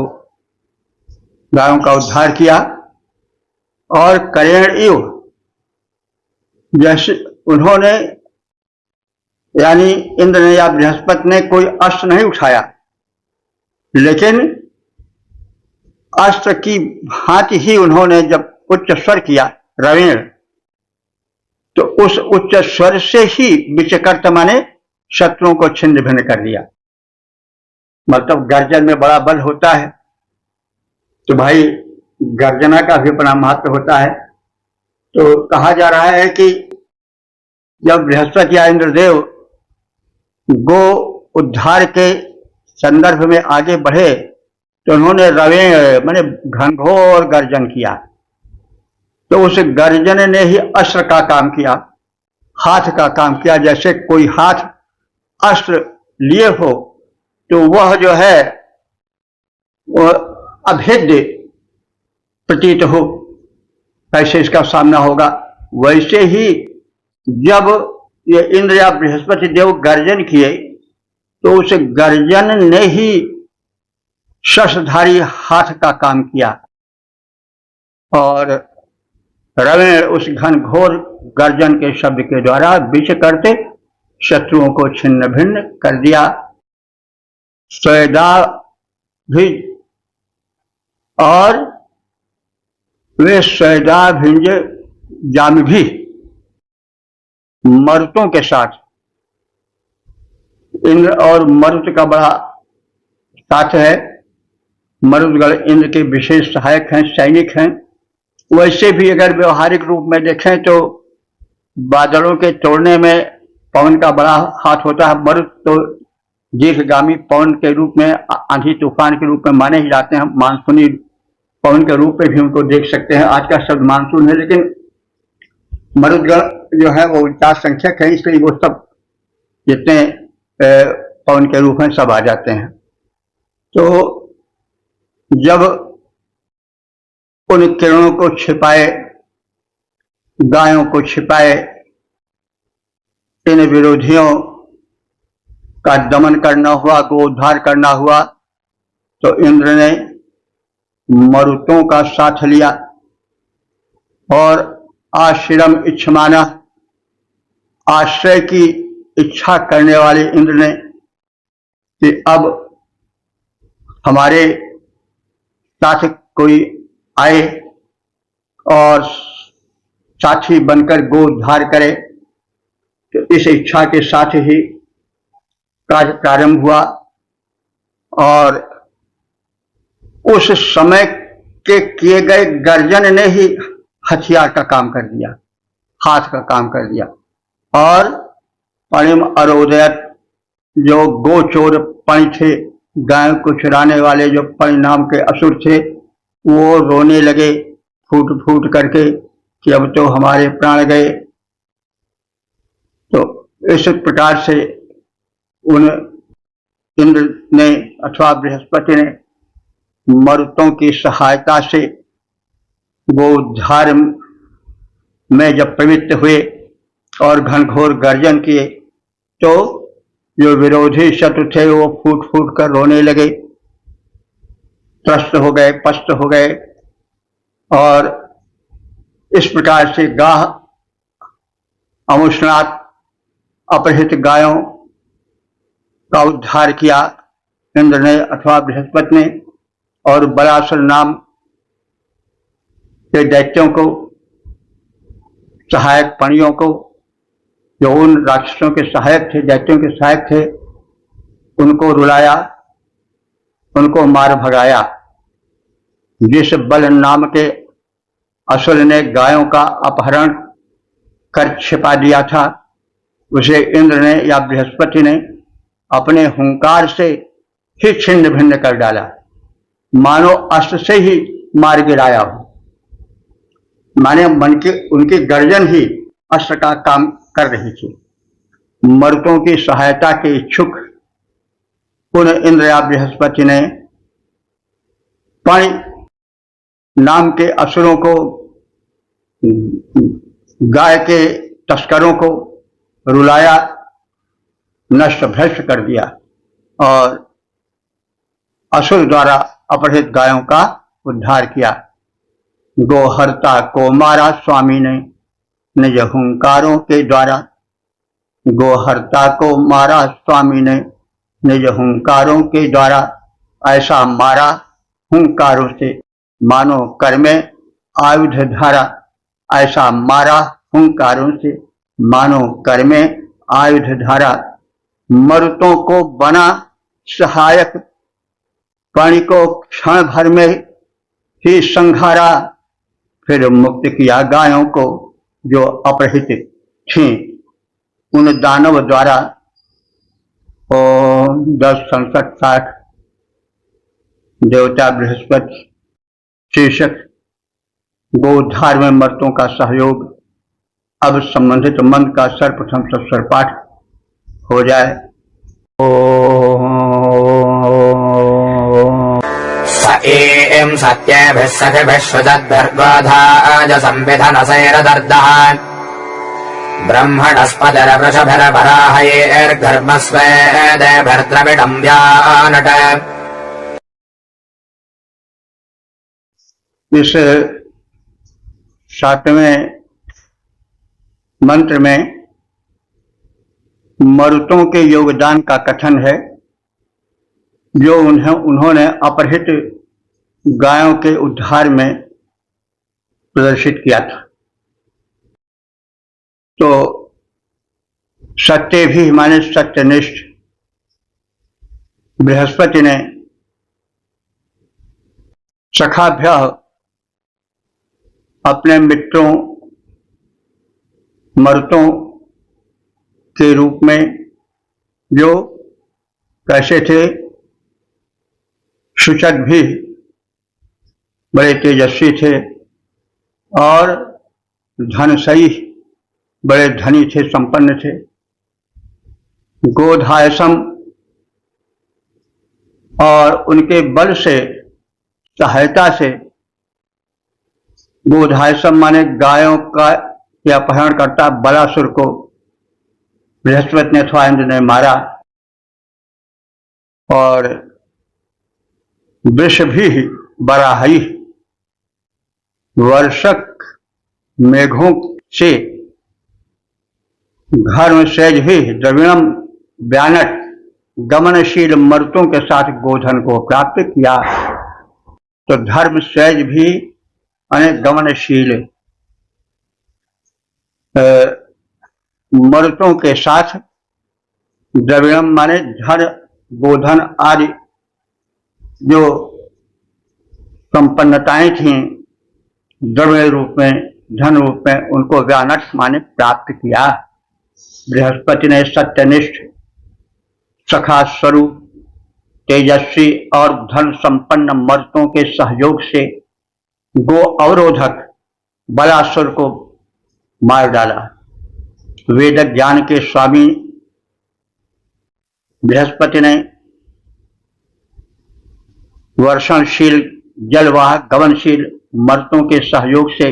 उद्धार किया, और करेण इव जैसे उन्होंने यानी इंद्र ने या बृहस्पति ने कोई अस्त्र नहीं उठाया, लेकिन अस्त्र की भांति ही उन्होंने जब उच्च स्वर किया रवीण, तो उस उच्च स्वर से ही विचकर्त माने शत्रुओं को छिन्न भिन्न कर दिया। मतलब गर्जन में बड़ा बल होता है, तो भाई गर्जना का भी बड़ा महत्व होता है। तो कहा जा रहा है कि जब बृहस्पति या इंद्रदेव गो उद्धार के संदर्भ में आगे बढ़े, तो उन्होंने रवेण माने घनघोर गर्जन किया। तो उस गर्जन ने ही अस्त्र का काम किया, हाथ का काम किया। जैसे कोई हाथ अस्त्र लिए हो तो वह जो है वह अभेद्य प्रतीत हो, कैसे इसका सामना होगा। वैसे ही जब ये इंद्र या बृहस्पति देव गर्जन किए, तो उस गर्जन ने ही शस्त्रधारी हाथ का काम किया, और रवेण उस घनघोर गर्जन के शब्द के द्वारा विच करते शत्रुओं को छिन्न भिन्न कर दिया। स्वेदा भी, और वे स्वेदा भिंज जाम भी मरुतों के साथ, इंद्र और मरुत का बड़ा साथ है। मरुदगण इंद्र के विशेष सहायक हैं, सैनिक हैं। वैसे भी अगर व्यवहारिक रूप में देखें तो बादलों के तोड़ने में पवन का बड़ा हाथ होता है। मरुत तो दीर्घगामी पवन के रूप में, आंधी तूफान के रूप में माने ही जाते हैं। मानसूनी पवन के रूप में भी उनको देख सकते हैं। आज का शब्द मानसून है, लेकिन मरुदगण जो है वो 4 संख्यक है, इसलिए वो सब जितने पवन के रूप में सब आ जाते हैं। तो जब उन किरणों को छिपाए, गायों को छिपाए, इन विरोधियों का दमन करना हुआ, गो उद्धार करना हुआ, तो इंद्र ने मरुतों का साथ लिया और आश्रम इच्छमाना, आश्रय की इच्छा करने वाले इंद्र ने कि अब हमारे साथ कोई आए और साथी बनकर गो उद्धार करे। तो इस इच्छा के साथ ही कार्य प्रारंभ हुआ, और उस समय के किए गए गर्जन ने ही हथियार का काम कर दिया, हाथ का काम कर दिया। और पणिम अरोदयत, जो गोचोर पणि थे, गायों को चुराने वाले जो पणि नाम के असुर थे, वो रोने लगे फूट फूट करके कि अब तो हमारे प्राण गए। तो इस प्रकार से उन इंद्र ने अथवा बृहस्पति ने मरुतों की सहायता से वो उद्धार में जब प्रवृत्त हुए और घनघोर गर्जन किए, तो जो विरोधी शत्रु थे वो फूट फूट कर रोने लगे, त्रस्त हो गए, पस्त हो गए। और इस प्रकार से गाह अमुष्णात अपहृत गायों का उद्धार किया इंद्र ने अथवा बृहस्पति ने, और बलासुर नाम के दैत्यों को, सहायक पणियों को, जो उन राक्षसों के सहायक थे, दैत्यों के सहायक थे, उनको रुलाया, उनको मार भगाया। जिस बल नाम के असुर ने गायों का अपहरण कर छिपा दिया था, उसे इंद्र ने या बृहस्पति ने अपने हुंकार से ही छिन्न भिन्न कर डाला, मानो अस्त्र से ही मार गिराया हो। माने मन की उनकी गर्जन ही अस्त्र का काम कर रही थी। मर्तों की सहायता के इच्छुक उन इंद्र या बृहस्पति ने पण नाम के असुरों को, गाय के तस्करों को रुलाया, नष्ट भ्रष्ट कर दिया और असुर द्वारा अपहृत गायों का उद्धार किया। गोहर्ता को मारा स्वामी ने निज हुंकारों के द्वारा, गोहर्ता को मारा स्वामी ने निज हुंकारों के द्वारा, ऐसा मारा हुंकारों से मानो कर में आयुध धारा, ऐसा मारा हुंकारों से मानो कर में आयुध धारा। मरुतों को बना सहायक, पानी को क्षण भर में ही संघारा, फिर मुक्त किया गायों को जो अपहृत थीं उन दानव द्वारा। ओम 10:67 देवता बृहस्पति शीर्षक गोउद्धार में मर्तों का सहयोग। अब संबंधित मंत्र का सर्वप्रथम सस्वर पाठ हो जाए। स एं सत्यभिः सखिभिः श्रुतद्भिर्गोधाज संविधनसैरदर्दः ब्रह्मणस्पतिर्वृषभिर्वराहयेर्गर्भस्वेदेभिर्द्रविडं व्यानट। इस 7वें मंत्र में मरुतों के योगदान का कथन है, जो उन्होंने अपहृत गायों के उद्धार में प्रदर्शित किया था। तो सत्य भी माने सत्यनिष्ठ बृहस्पति ने सखाभ्य अपने मित्रों मरुतों के रूप में, जो कैसे थे, सूचक भी बड़े तेजस्वी थे और धनसई बड़े धनी थे, संपन्न थे। गोधायसम और उनके बल से, सहायता से, गोधायसम माने गायों का अपहरण करता बलासुर को बृहस्पति ने अथवा इंद्र ने मारा। और वृष भी बराही वर्षक मेघों से घर में सहज भी द्रविणम व्यानट गमनशील मर्तों के साथ गोधन को प्राप्त किया। तो धर्म सहज भी अनेक गमनशील मर्तों के साथ, द्रविणम माने धन गोधन आदि जो संपन्नताएं थीं द्रव्य रूप में, धन रूप में, उनको व्यानट माने प्राप्त किया। बृहस्पति ने सत्यनिष्ठ, सखा स्वरूप, तेजस्वी और धन संपन्न मर्तों के सहयोग से गो अवरोधक बलासुर को मार डाला। वेद ज्ञान के स्वामी बृहस्पति ने वर्षणशील, जलवाह, गमनशील मर्तों के सहयोग से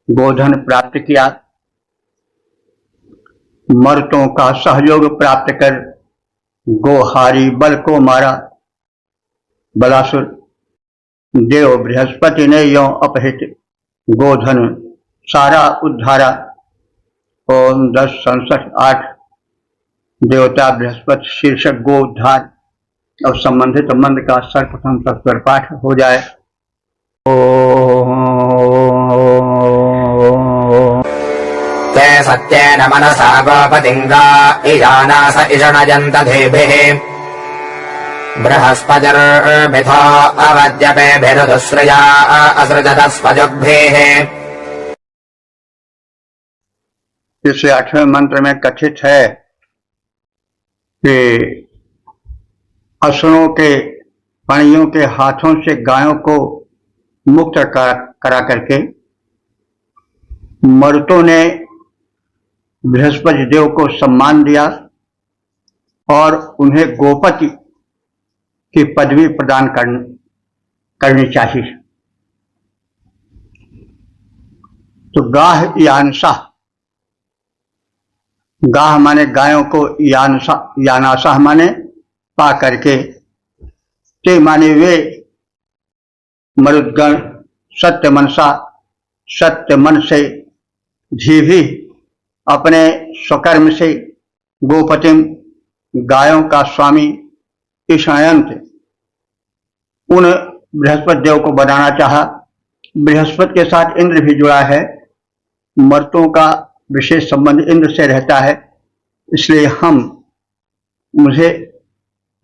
गोधन प्राप्त किया। मर्तों का सहयोग प्राप्त कर गोहारी बल को मारा बलासुर, देव बृहस्पति ने यों अपहृत गोधन सारा उद्धारा। ओम 10:67-8 देवता बृहस्पति शीर्षक गो उद्धार और संबंधित मंत्र का सर्वप्रथम सत्वर पाठ हो जाए। ते सत्येन मनसा गोपतिङ्गा इजानास इषणयन्त धेभिः बृहस्पतिर्मिथो अवद्यपेभिरुदुश्रया असृजतस्पजुग्भिः। इस 8वें मंत्र में कथित है कि असुरों के पणियों के हाथों से गायों को मुक्त करा करके मरुतों ने बृहस्पति देव को सम्मान दिया और उन्हें गोपति की पदवी प्रदान करनी चाहिए। तो गाह यानसा, गाह माने गायों को, यानासा माने पा करके, ते माने वे मरुदगण सत्य मनसा, सत्य मन से भी अपने स्वकर्म से गोपतिम गायों का स्वामी ईशायंत उन बृहस्पति देव को बनाना चाहा। बृहस्पति के साथ इंद्र भी जुड़ा है, मर्तों का विशेष संबंध इंद्र से रहता है, इसलिए मुझे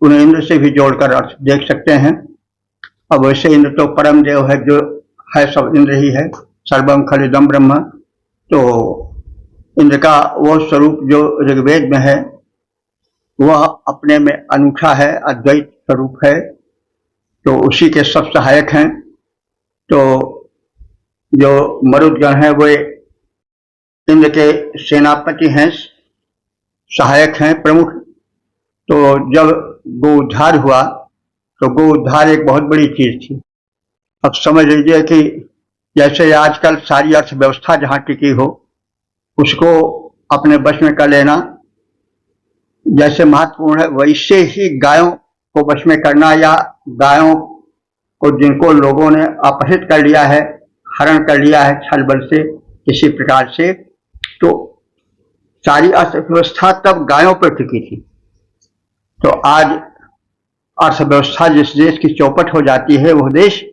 उन्हें इंद्र से भी जोड़कर अर्थ देख सकते हैं। अब वैसे इंद्र तो परम देव है, जो है सब इंद्र ही है, सर्वम खलिदम ब्रह्म। तो इंद्र का वो स्वरूप जो ऋग्वेद में है वह अपने में अनूठा है, अद्वैत स्वरूप है, तो उसी के सब सहायक हैं। तो जो मरुदगण है वे इंद्र के सेनापति हैं, सहायक हैं, प्रमुख। तो जब गो उद्धार हुआ तो गो उद्धार एक बहुत बड़ी चीज थी। अब समझ लीजिए कि जैसे आजकल सारी अर्थव्यवस्था जहां टिकी हो उसको अपने वश में कर लेना जैसे महत्वपूर्ण है, वैसे ही गायों को वश में करना, या गायों को जिनको लोगों ने अपहृत कर लिया है, हरण कर लिया है छल बल से किसी प्रकार से, तो सारी अर्थव्यवस्था तब गायों पर टिकी थी। तो आज अर्थव्यवस्था जिस देश की चौपट हो जाती है वह देश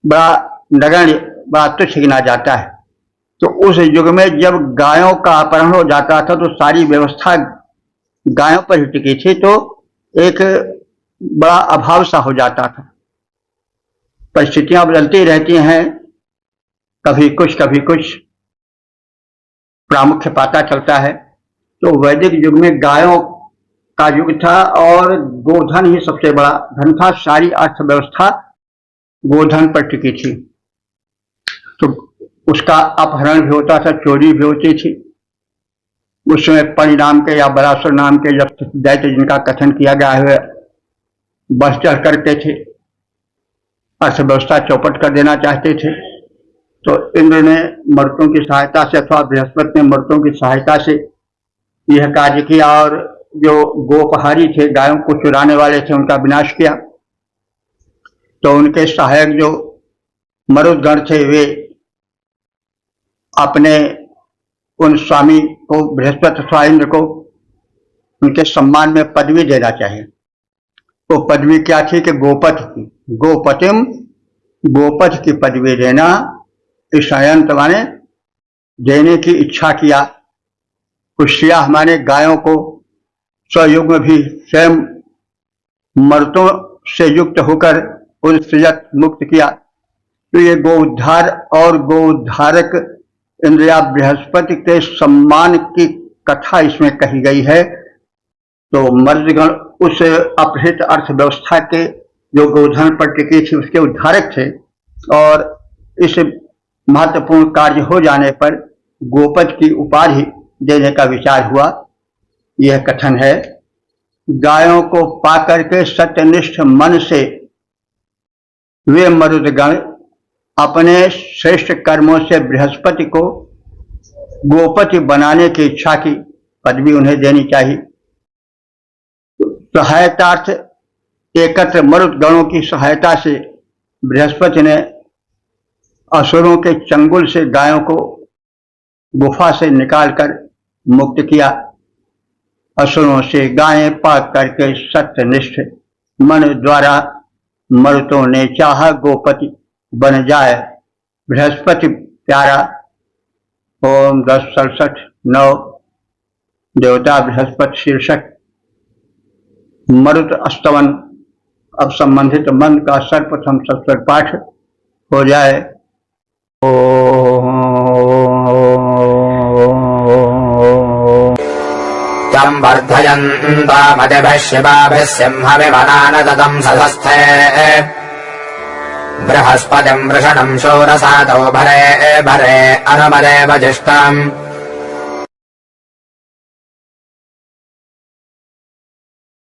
बड़ा नगण्य, बड़ा तुच्छ गिना जाता है। तो उस युग में जब गायों का अपहरण हो जाता था तो सारी व्यवस्था गायों पर ही टिकी थी, तो एक बड़ा अभाव सा हो जाता था। परिस्थितियां बदलती रहती हैं, कभी कुछ प्रामुख्य पाता चलता है। तो वैदिक युग में गायों का युग था और गोधन ही सबसे बड़ा धन था। सारी अर्थव्यवस्था गोधन पर टिकी थी। तो उसका अपहरण भी होता था, चोरी भी होती थी। उस समय पणि नाम के या बलासुर नाम के जब दैत्य जिनका कथन किया गया है बस चढ़ करके थे, अर्थव्यवस्था चौपट कर देना चाहते थे। तो इंद्र ने मर्तों की सहायता से अथवा बृहस्पति ने मर्तों की सहायता से यह कार्य किया और जो गोपहारी थे, गायों को चुराने वाले थे, उनका विनाश किया। तो उनके सहायक जो मरुदगण थे वे अपने उन स्वामी को, बृहस्पति अथवा इंद्र को, उनके सम्मान में पदवी देना चाहिए। वो पदवी क्या थी कि गोपति की, गोपतिम, गोपति की पदवी देना। ईशायंत माने देने की इच्छा किया। कुश्या माने गायों को स्वयुग में भी स्वयं मर्तों से युक्त होकर उन सृजत मुक्त किया। तो ये गो उद्धार और गो उद्धारक इंद्र या बृहस्पति के सम्मान की कथा इसमें कही गई है। तो मर्दगण उस अपहृत अर्थव्यवस्था के जो गोधन पर टिकी थी उसके उद्धारक थे, और इस महत्वपूर्ण कार्य हो जाने पर गोपति की उपाधि देने का विचार हुआ। यह कथन है, गायों को पाकर के सत्यनिष्ठ मन से वे मरुदगण अपने श्रेष्ठ कर्मों से बृहस्पति को गोपति बनाने की इच्छा की, पदवी उन्हें देनी चाहिए। सहायतार्थ एकत्र मरुत गणों की सहायता से बृहस्पति ने असुरों के चंगुल से गायों को गुफा से निकालकर मुक्त किया। असुरों से गायें पाक करके सत्यनिष्ठ मन द्वारा मरुतों ने चाहा गोपति बन जाए। बृहस्पति प्यारा। ओम 10:67-9 देवता बृहस्पति शीर्षक मरुत अस्तवन। अब संबंधित मंत्र का सर्वप्रथम सत्वर पाठ हो जाए। तं वर्धयन्तामतिभिः शिवाभिः सिंहविवनानदतं सधस्थे बृहस्पतिं वृषणं शूरसादौ भरे भरे अनुमदे वजिष्ठम्।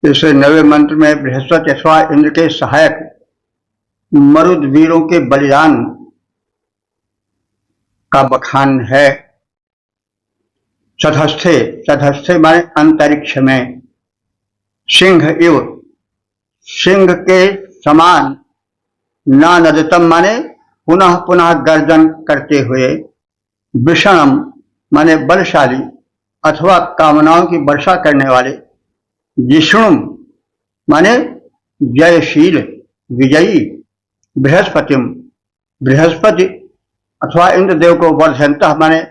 इस नवे मंत्र में बृहस्पति अथवा इंद्र के सहायक मरुद वीरों के बलिदान का बखान है। सधस्थे, सधस्थे माने अंतरिक्ष में, सिंह इव, सिंह के समान, नानदतम माने पुनः पुनः गर्जन करते हुए, विषणम माने बलशाली अथवा कामनाओं की वर्षा करने वाले, जिष्णुम माने जयशील विजयी, बृहस्पतिम बृहस्पति अथवा इंद्रदेव को वर्धयंतः माने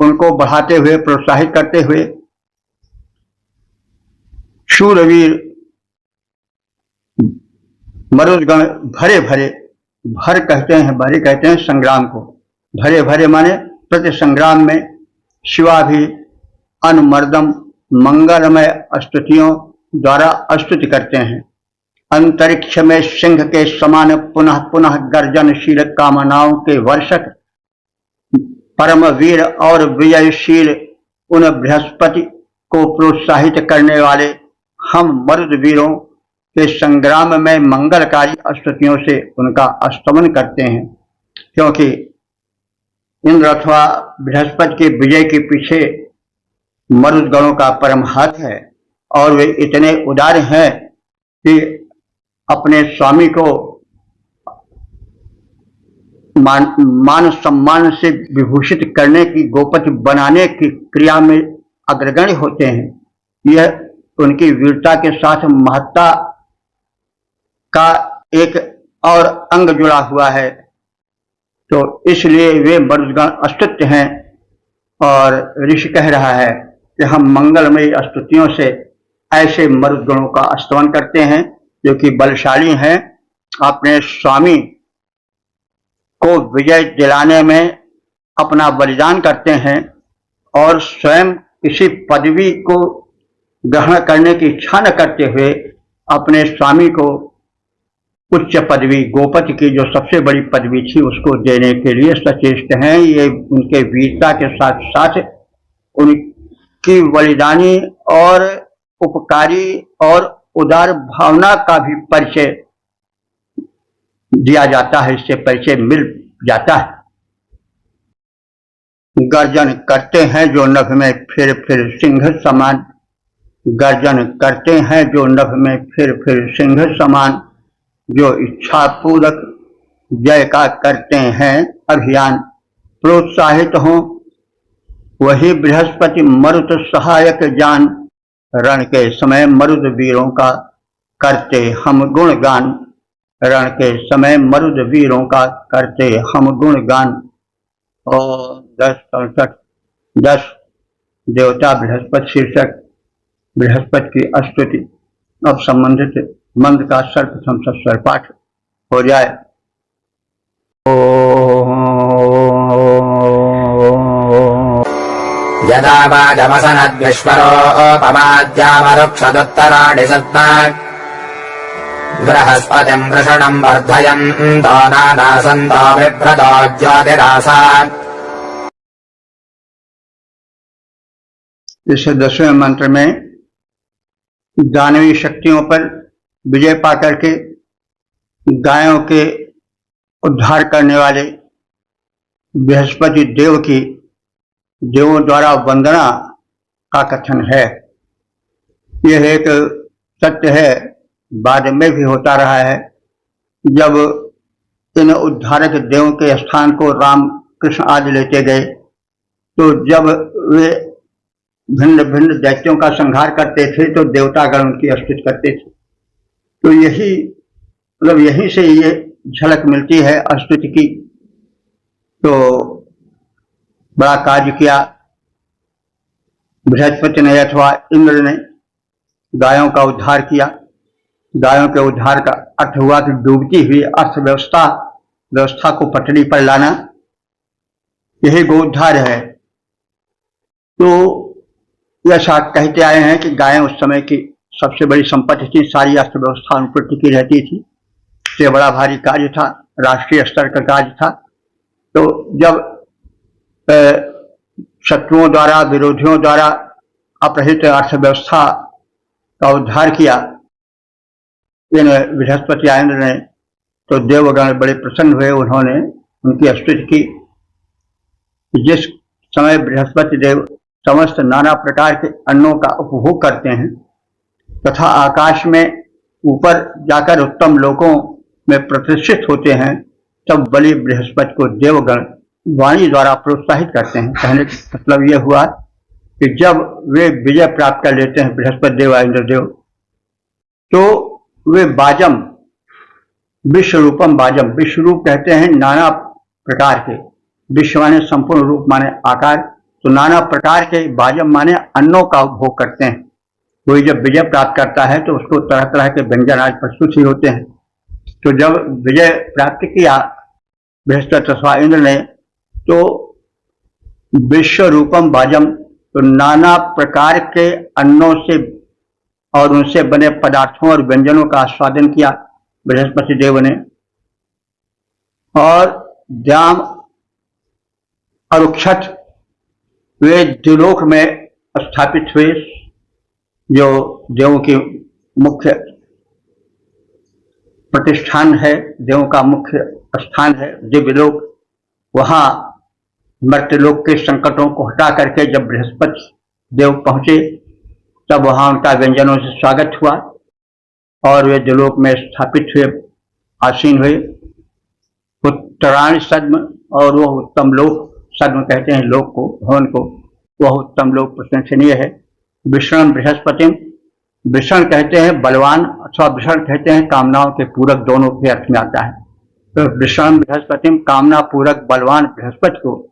उनको बढ़ाते हुए प्रोत्साहित करते हुए, शूरवीर मरुदगण भरे भरे, भर कहते हैं, भरे कहते हैं संग्राम को, भरे भरे माने प्रति संग्राम में शिवा भी अनुमर्दम मंगलमय स्तुतियों द्वारा स्तुति करते हैं। अंतरिक्ष में सिंह के समान पुनः पुनः गर्जनशील कामनाओं के वर्षक परम वीर और विजयशील उन बृहस्पति को प्रोत्साहित करने वाले हम मरुद वीरों के संग्राम में मंगलकारी स्तुतियों से उनका स्तमन करते हैं, क्योंकि इंद्र अथवा बृहस्पति के विजय के पीछे मरुदगणों का परम हाथ है और वे इतने उदार हैं कि अपने स्वामी को मान सम्मान से विभूषित करने की, गोपति बनाने की क्रिया में अग्रगण्य होते हैं। यह उनकी वीरता के साथ महत्ता का एक और अंग जुड़ा हुआ है, तो इसलिए वे मरुदगण स्तुत्य हैं। और ऋषि कह रहा है कि हम मंगलमयी स्तुतियों से ऐसे मरुदगणों का स्तवन करते हैं जो कि बलशाली हैं, अपने स्वामी को विजय दिलाने में अपना बलिदान करते हैं और स्वयं किसी पदवी को ग्रहण करने की इच्छा न करते हुए अपने स्वामी को उच्च पदवी, गोपति की जो सबसे बड़ी पदवी थी, उसको देने के लिए सचेष्ट हैं। ये उनके वीरता के साथ साथ उनकी बलिदानी और उपकारी और उदार भावना का भी परिचय दिया जाता है, इससे परिचय मिल जाता है। गर्जन करते हैं जो नभ में फिर फिर सिंह समान, गर्जन करते हैं जो नभ में फिर फिर सिंह समान, जो इच्छा पूर्वक जय का करते हैं अभियान, प्रोत्साहित हों वही बृहस्पति मरुत सहायक जान, रण के समय मरुद वीरों का करते हम गुणगान, रण के समय मरुद वीरों का करते हम गुणगान। और 10:67-10 देवता बृहस्पति शीर्षक बृहस्पति की स्तुति। अब संबंधित मंत्र का सर्वप्रथम सस्वर पाठ हो जाए। यदा वाजमसनद्विश्वरोपमाद्यामरुक्षदुत्तराणि सत्तात् बृहस्पतिं वृषणं वर्धयन्तो नानासन्तो बिभ्रतो ज्योतिरासात्। इस 10वें मंत्र में दानवी शक्तियों पर विजय पाकर के गायों के उद्धार करने वाले बृहस्पति देव की देवों द्वारा वंदना का कथन है। यह एक सत्य है, बाद में भी होता रहा है। जब इन उद्धारक देवों के स्थान को राम कृष्ण आदि लेते गए, तो जब वे भिन्न भिन्न दैत्यों का संहार करते थे तो देवतागण उनकी स्तुति करते थे। तो यही मतलब यहीं से ये झलक मिलती है स्तुति की। तो बड़ा कार्य किया बृहस्पति ने अथवा इंद्र ने, गायों का उद्धार किया। गायों के उद्धार का अर्थ हुआ कि डूबती हुई व्यवस्था को पटरी पर लाना, यही गोउद्धार है। तो ऐसा कहते आए हैं कि गायें उस समय की सबसे बड़ी संपत्ति थी, सारी अर्थव्यवस्था उन पर टिकी रहती थी। ये बड़ा भारी कार्य था, राष्ट्रीय स्तर का कार्य था। तो जब शत्रुओं द्वारा, विरोधियों द्वारा अपहृत अर्थव्यवस्था का उद्धार किया इन बृहस्पति इंद्र ने, तो देवगण बड़े प्रसन्न हुए। उन्होंने उनकी स्तुति की। जिस समय बृहस्पति देव समस्त नाना प्रकार के अन्नों का उपभोग करते हैं तथा आकाश में ऊपर जाकर उत्तम लोकों में प्रतिष्ठित होते हैं, तब बलि बृहस्पति को देवगण वाणी द्वारा प्रोत्साहित करते हैं। कहने का मतलब यह हुआ कि जब वे विजय प्राप्त कर लेते हैं बृहस्पति देव इंद्रदेव, तो वे बाजम, विश्व रूपम बाजम, विश्व रूप कहते हैं नाना प्रकार के, विश्व माने संपूर्ण, रूप माने आकार, तो नाना प्रकार के बाजम माने अन्नों का उपभोग करते हैं। कोई जब विजय प्राप्त करता है तो उसको तरह तरह के व्यंजन आज प्रस्तुत ही होते हैं। तो जब विजय प्राप्त किया बृहस्पति अथवा इंद्र ने, तो विश्व रूपम बाजम, तो नाना प्रकार के अन्नों से और उनसे बने पदार्थों और व्यंजनों का आस्वादन किया बृहस्पति देव ने। और द्याम और उक्षत वे द्युलोक में स्थापित हुए, जो देवों की मुख्य प्रतिष्ठान है, देवों का मुख्य स्थान है दिव्यलोक। वहां मर्त्यलोक के संकटों को हटा करके जब बृहस्पति देव पहुंचे, तब वहां उनका व्यंजनों से स्वागत हुआ और वे दिव्यलोक में स्थापित हुए, आसीन हुए। उत्तरायण सद्म, और वह उत्तम लोक, सद्म कहते हैं लोक को, भवन को, वह उत्तम लोक प्रशंसनीय है। विष्णु बृहस्पति, विष्णु कहते हैं बलवान अथवा विष्णु कहते हैं कामनाओं के पूरक, दोनों के अर्थ में आता है। तो विष्णु बृहस्पति, कामना पूरक बलवान बृहस्पति को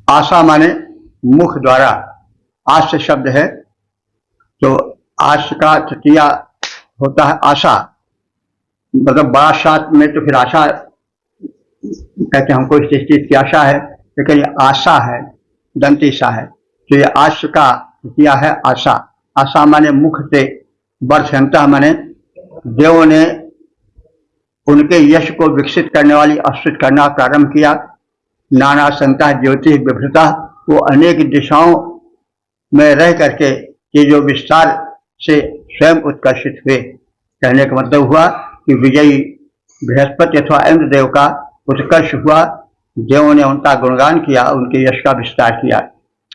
आशा माने मुख द्वारा, आश्य शब्द है, तो आश का तृतीया होता है आशा, मतलब बड़ा साथ में, तो फिर आशा कहते हैं हमको इस चीज की आशा है, लेकिन ये आशा है, दंतीशा है, तो ये आश का तृतीया है आशा। आशा माने मुख से, वर्षंता माने देवों ने उनके यश को विकसित करने वाली स्तुति करना प्रारंभ किया। नाना संता ज्योति विभ्रता, वो अनेक दिशाओं में रह करके ये जो विस्तार से स्वयं उत्कर्षित हुए। कहने का मतलब हुआ कि विजयी बृहस्पति अथवा इंद्रदेव का उत्कर्ष हुआ, देवों ने उनका गुणगान किया, उनके यश का विस्तार किया।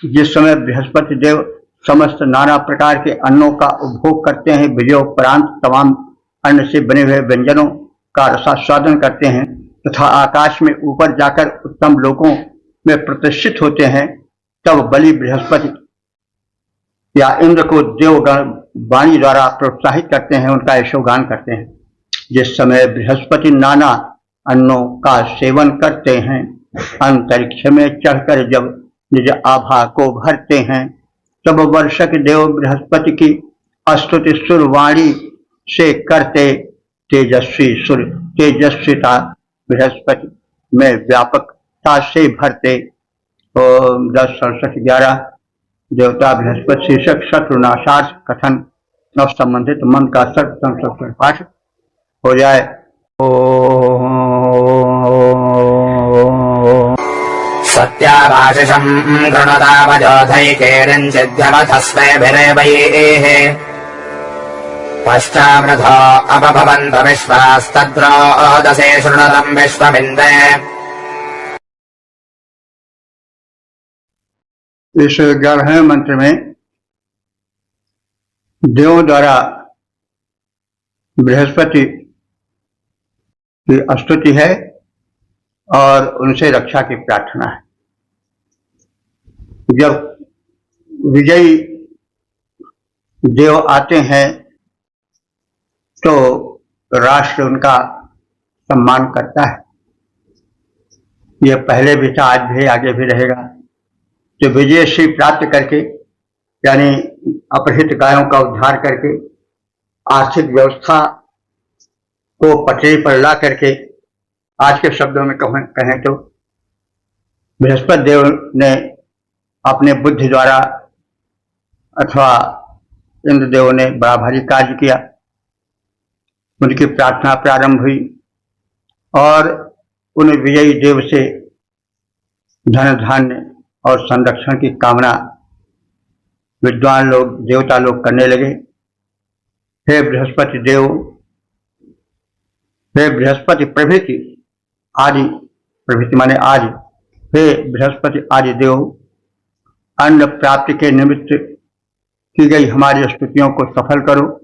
जिस समय बृहस्पति देव समस्त नाना प्रकार के अन्नों का उपभोग करते हैं, विजयोपरांत तमाम अन्न से बने हुए व्यंजनों का रसास्वादन करते हैं तथा आकाश में ऊपर जाकर उत्तम लोकों में प्रतिष्ठित होते हैं, तब बलि बृहस्पति या इंद्र को देवगण वाणी द्वारा प्रोत्साहित करते हैं, उनका यशोगान करते हैं। जिस समय बृहस्पति नाना अन्नों का सेवन करते हैं, अंतरिक्ष में चढ़कर जब निज आभा को भरते हैं, तब वर्षक देव बृहस्पति की स्तुति सुर वाणी से करते तेजस्वी सुर, तेजस्विता बृहस्पति में व्यापकता से भरते। ओम 10 67 11 देवता बृहस्पति शीर्षक शत्रुनाशार्थ कथन और संबंधित मन का सर्व पाठ हो जाए। सत्याभाषिषम् गृणतावजोधैकेरञ्चिद्यवधस्वैभिरेवैः पश्चामृधो अपभवन्त विश्वास्तद्रोदसे शृणुतम् विश्वमिन्दे। इस 11वें मंत्र में देवों द्वारा बृहस्पति की स्तुति है और उनसे रक्षा की प्रार्थना है। जब विजयी देव आते हैं तो राष्ट्र उनका सम्मान करता है। यह पहले भी था, आज भी, आगे भी रहेगा। जो विजय श्री प्राप्त करके, यानी अपहृत गायों का उद्धार करके, आर्थिक व्यवस्था को पटरी पर ला करके, आज के शब्दों में कहें तो बृहस्पति देव ने अपने बुद्धि द्वारा अथवा इंद्रदेव ने बड़ा भारी कार्य किया। उनकी प्रार्थना प्रारंभ हुई और उन विजयी देव से धन धान्य और संरक्षण की कामना विद्वान लोग, देवता लोग करने लगे। हे बृहस्पति देव, हे बृहस्पति प्रभृति आदि, प्रभृति माने आदि, हे बृहस्पति आदि देव, अन्न प्राप्ति के निमित्त की गई हमारी स्तुतियों को सफल करो।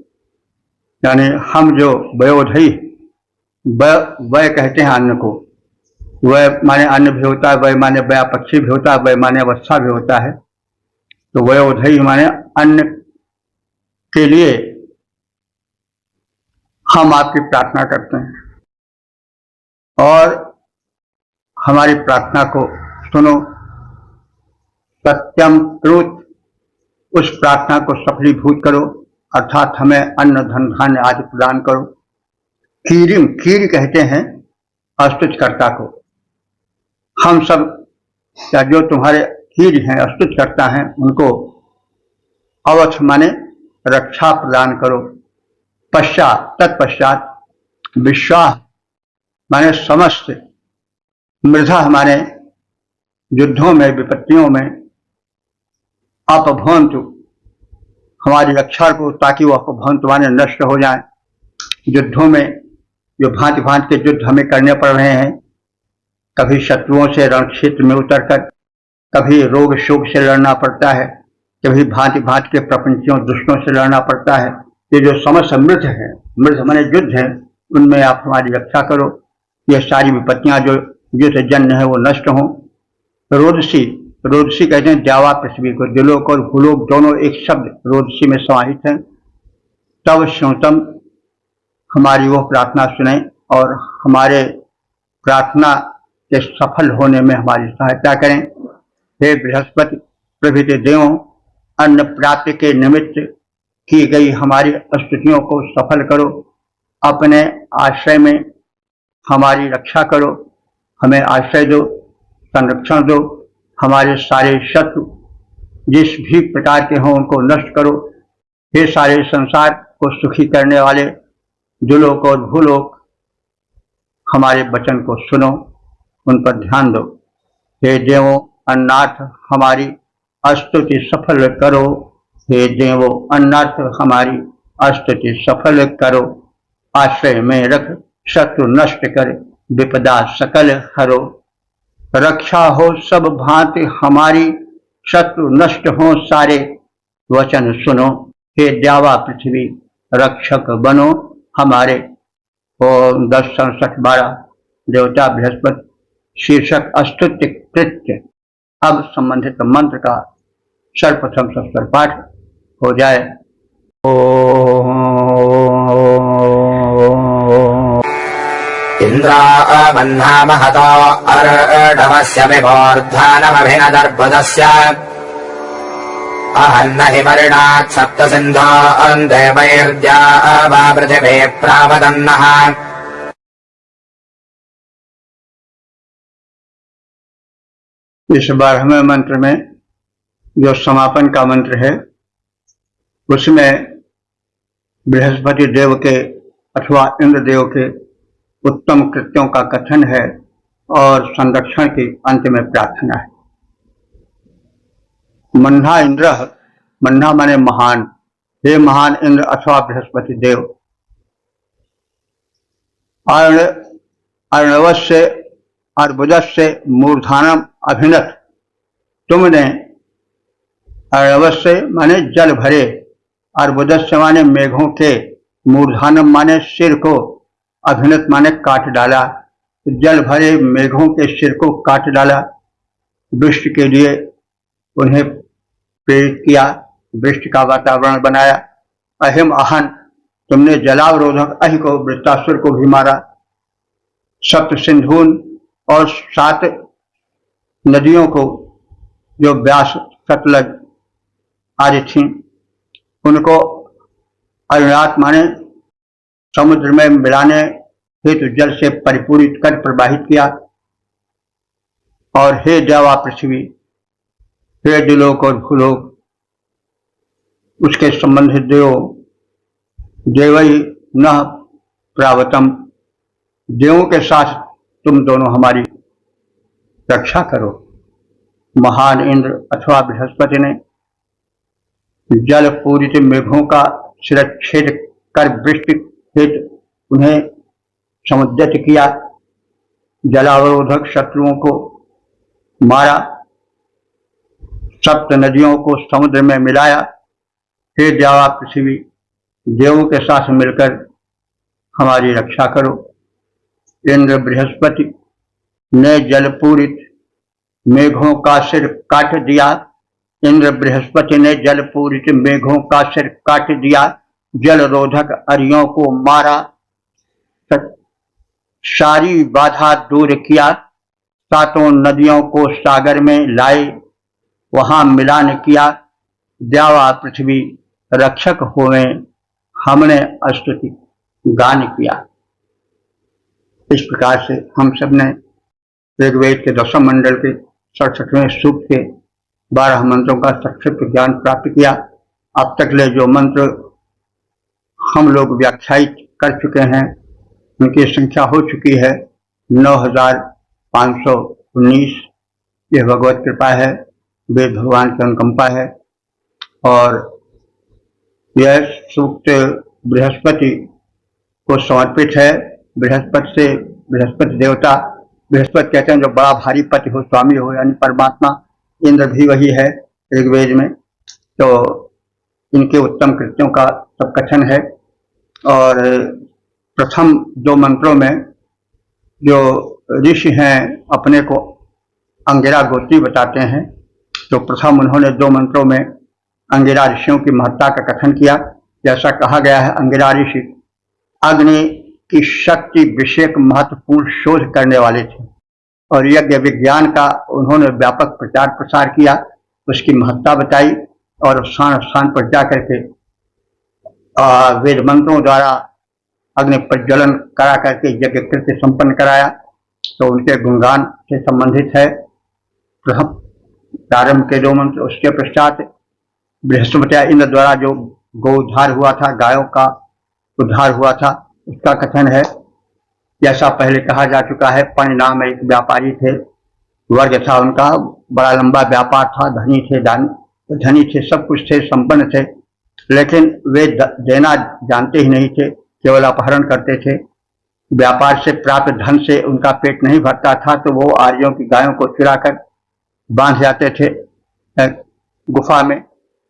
यानी हम जो वयोधयी, वय कहते हैं अन्न को, वय माने अन्न भी होता है, वय माने व्यापक्षी भी होता है, वय माने अवस्था भी होता है। तो वयोधयी माने अन्न के लिए हम आपकी प्रार्थना करते हैं और हमारी प्रार्थना को सुनो। सत्यम क्रोध, उस प्रार्थना को सफलीभूत करो, अर्थात हमें अन्न धन धान्य आदि प्रदान करो। कीरिम, कीर कहते हैं स्तुतिकर्ता को। हम सब या जो तुम्हारे कीर हैं, स्तुतिकर्ता हैं, उनको अवथ माने रक्षा प्रदान करो। पश्चात, तत्पश्चात विश्वास माने समस्त, मृधा माने युद्धों में, विपत्तियों में, अपभ्रंतु हमारी रक्षा को, ताकि वो अपभ्रंतु माने नष्ट हो जाए। युद्धों में जो भांति भांति के युद्ध हमें करने पड़ रहे हैं, कभी शत्रुओं से रण क्षेत्र में उतरकर, कभी रोग शोक से लड़ना पड़ता है, कभी भांति भांति के प्रपंचियों दुष्टों से लड़ना पड़ता है। ये जो समस्त मृध है, मृध माने युद्ध है, उनमें आप हमारी रक्षा करो। ये सारी विपत्तियां जो युद्ध जन्य है वो नष्ट हों। रोदसी, रोदसी कहते हैं द्यावा पृथ्वी को, दिलोक और भूलोक दोनों एक शब्द रोदसी में समाहित है। तब श्रोतम, हमारी वो प्रार्थना सुने और हमारे प्रार्थना के सफल होने में हमारी सहायता करें। हे बृहस्पति प्रभृति देवों, अन्न प्राप्ति के निमित्त की गई हमारी स्तुतियों को सफल करो। अपने आश्रय में हमारी रक्षा करो, हमें आश्रय दो, संरक्षण दो। हमारे सारे शत्रु जिस भी प्रकार के हों उनको नष्ट करो। हे सारे संसार को सुखी करने वाले दुलोक और भूलोक, हमारे वचन को सुनो, उन पर ध्यान दो। हे देवों अन्नार्थ हमारी स्तुति सफल करो। हे देवों अन्नार्थ हमारी स्तुति सफल करो। आश्रय में रख शत्रु नष्ट कर, विपदा सकल हरो। रक्षा हो सब भांति हमारी, शत्रु नष्ट हो सारे, वचन सुनो। हे द्यावा पृथ्वी रक्षक बनो हमारे। ओम 10 67 12 देवता बृहस्पति शीर्षक स्तुति कृत्य। अब संबंधित मंत्र का सर्वप्रथम सस्वर पाठ हो जाए। इन्द्रावह्ना महतो अर्णवस्य विभोर्धानमभिनदर्भुदस्य अहन्न हिमर्णात् सप्त सिन्धो अन्देवैर्द्या वा पृथिवी प्रावदन्नः। इस 12वें मंत्र में जो समापन का मंत्र है, उसमें बृहस्पति देव के अथवा इंद्रदेव के उत्तम कृत्यों का कथन है और संरक्षण की अंत में प्रार्थना है। मन्ना इंद्र, मन्ना माने महान, हे महान इंद्र अथवा बृहस्पति देव, अर्णवस्य अर्बुदस्य मूर्धानम अभिनत, तुमने अर्णवस्य माने जल भरे अर्बुदस्य माने मेघों के, मूर्धानम माने सिर को, अभिनत माने काट डाला। जल भरे मेघों के सिर को काट डाला, वृष्टि के लिए उन्हें प्रेरित किया, वृष्टि का वातावरण बनाया। अहिम अहन, तुमने जलावरोधक अहि को, वृत्तासुर को भी मारा। सप्त सिंधुन, और 7 नदियों को जो व्यास, सतलज आदि थी, उनको अरुणात माने समुद्र में मिलाने हेतु जल से परिपूरित कर प्रवाहित किया। और हे देवा पृथ्वी, हे दिलोक और भूलोक, उसके संबंधित देवो, देवई न प्रावतम, देवों के साथ तुम दोनों हमारी रक्षा करो। महान इंद्र अथवा बृहस्पति ने जल पूरित मेघों का शिरच्छेद कर वृष्टि हेतु उन्हें समुद्यत किया, जलावरोधक शत्रुओं को मारा, 7 नदियों को समुद्र में मिलाया। हे देवा पृथ्वी, देवों के साथ मिलकर हमारी रक्षा करो। इंद्र बृहस्पति ने जलपूरित मेघों का सिर काट दिया। इंद्र बृहस्पति ने जलपूरित मेघों का सिर काट दिया, जल रोधक अरियों को मारा, सारी बाधा दूर किया, 7 नदियों को सागर में लाए, वहां मिलान किया। देवा पृथ्वी रक्षक होवे, हमने स्तुति गान किया। इस प्रकार से हम सब ने ऋग्वेद के 10वें मंडल के 67वें सूक्त के 12 मंत्रों का संक्षिप्त ज्ञान प्राप्त किया। अब तक ले जो मंत्र हम लोग व्याख्यायित कर चुके हैं, उनकी संख्या हो चुकी है 9519। यह भगवत कृपा है, वेद भगवान की अनुकंपा है। और यह सूक्त बृहस्पति को समर्पित है। बृहस्पति देवता, बृहस्पति कहते हैं जो बड़ा भारी पति हो, स्वामी हो, यानी परमात्मा। इंद्र भी वही है ऋग्वेद में। तो इनके उत्तम कृत्यों का सब कथन है। और प्रथम 2 मंत्रों में जो ऋषि हैं अपने को अंगिरा गोत्री बताते हैं, तो प्रथम उन्होंने 2 मंत्रों में अंगिरा ऋषियों की महत्ता का कथन किया। जैसा कहा गया है, अंगिरा ऋषि अग्नि की शक्ति विषयक महत्वपूर्ण शोध करने वाले थे और यज्ञ विज्ञान का उन्होंने व्यापक प्रचार प्रसार किया, उसकी महत्ता बताई और स्थान स्थान पर जाकर के वेद मंत्रों द्वारा अग्नि प्रज्वलन करा करके यज्ञ कृत्य संपन्न कराया। तो उनके गुणगान से संबंधित है प्रारंभ के 2 मंत्र। उसके पश्चात बृहस्पति इंद्र द्वारा जो गो उद्धार हुआ था, गायों का उद्धार हुआ था, उसका कथन है। जैसा पहले कहा जा चुका है, पनि नाम एक व्यापारी थे, वर्ग था उनका, बड़ा लंबा व्यापार था, धनी थे, सब कुछ थे, संपन्न थे, लेकिन वे देना जानते ही नहीं थे, केवल अपहरण करते थे। व्यापार से प्राप्त धन से उनका पेट नहीं भरता था, तो वो आर्यों की गायों को चुराकर बांध जाते थे गुफा में,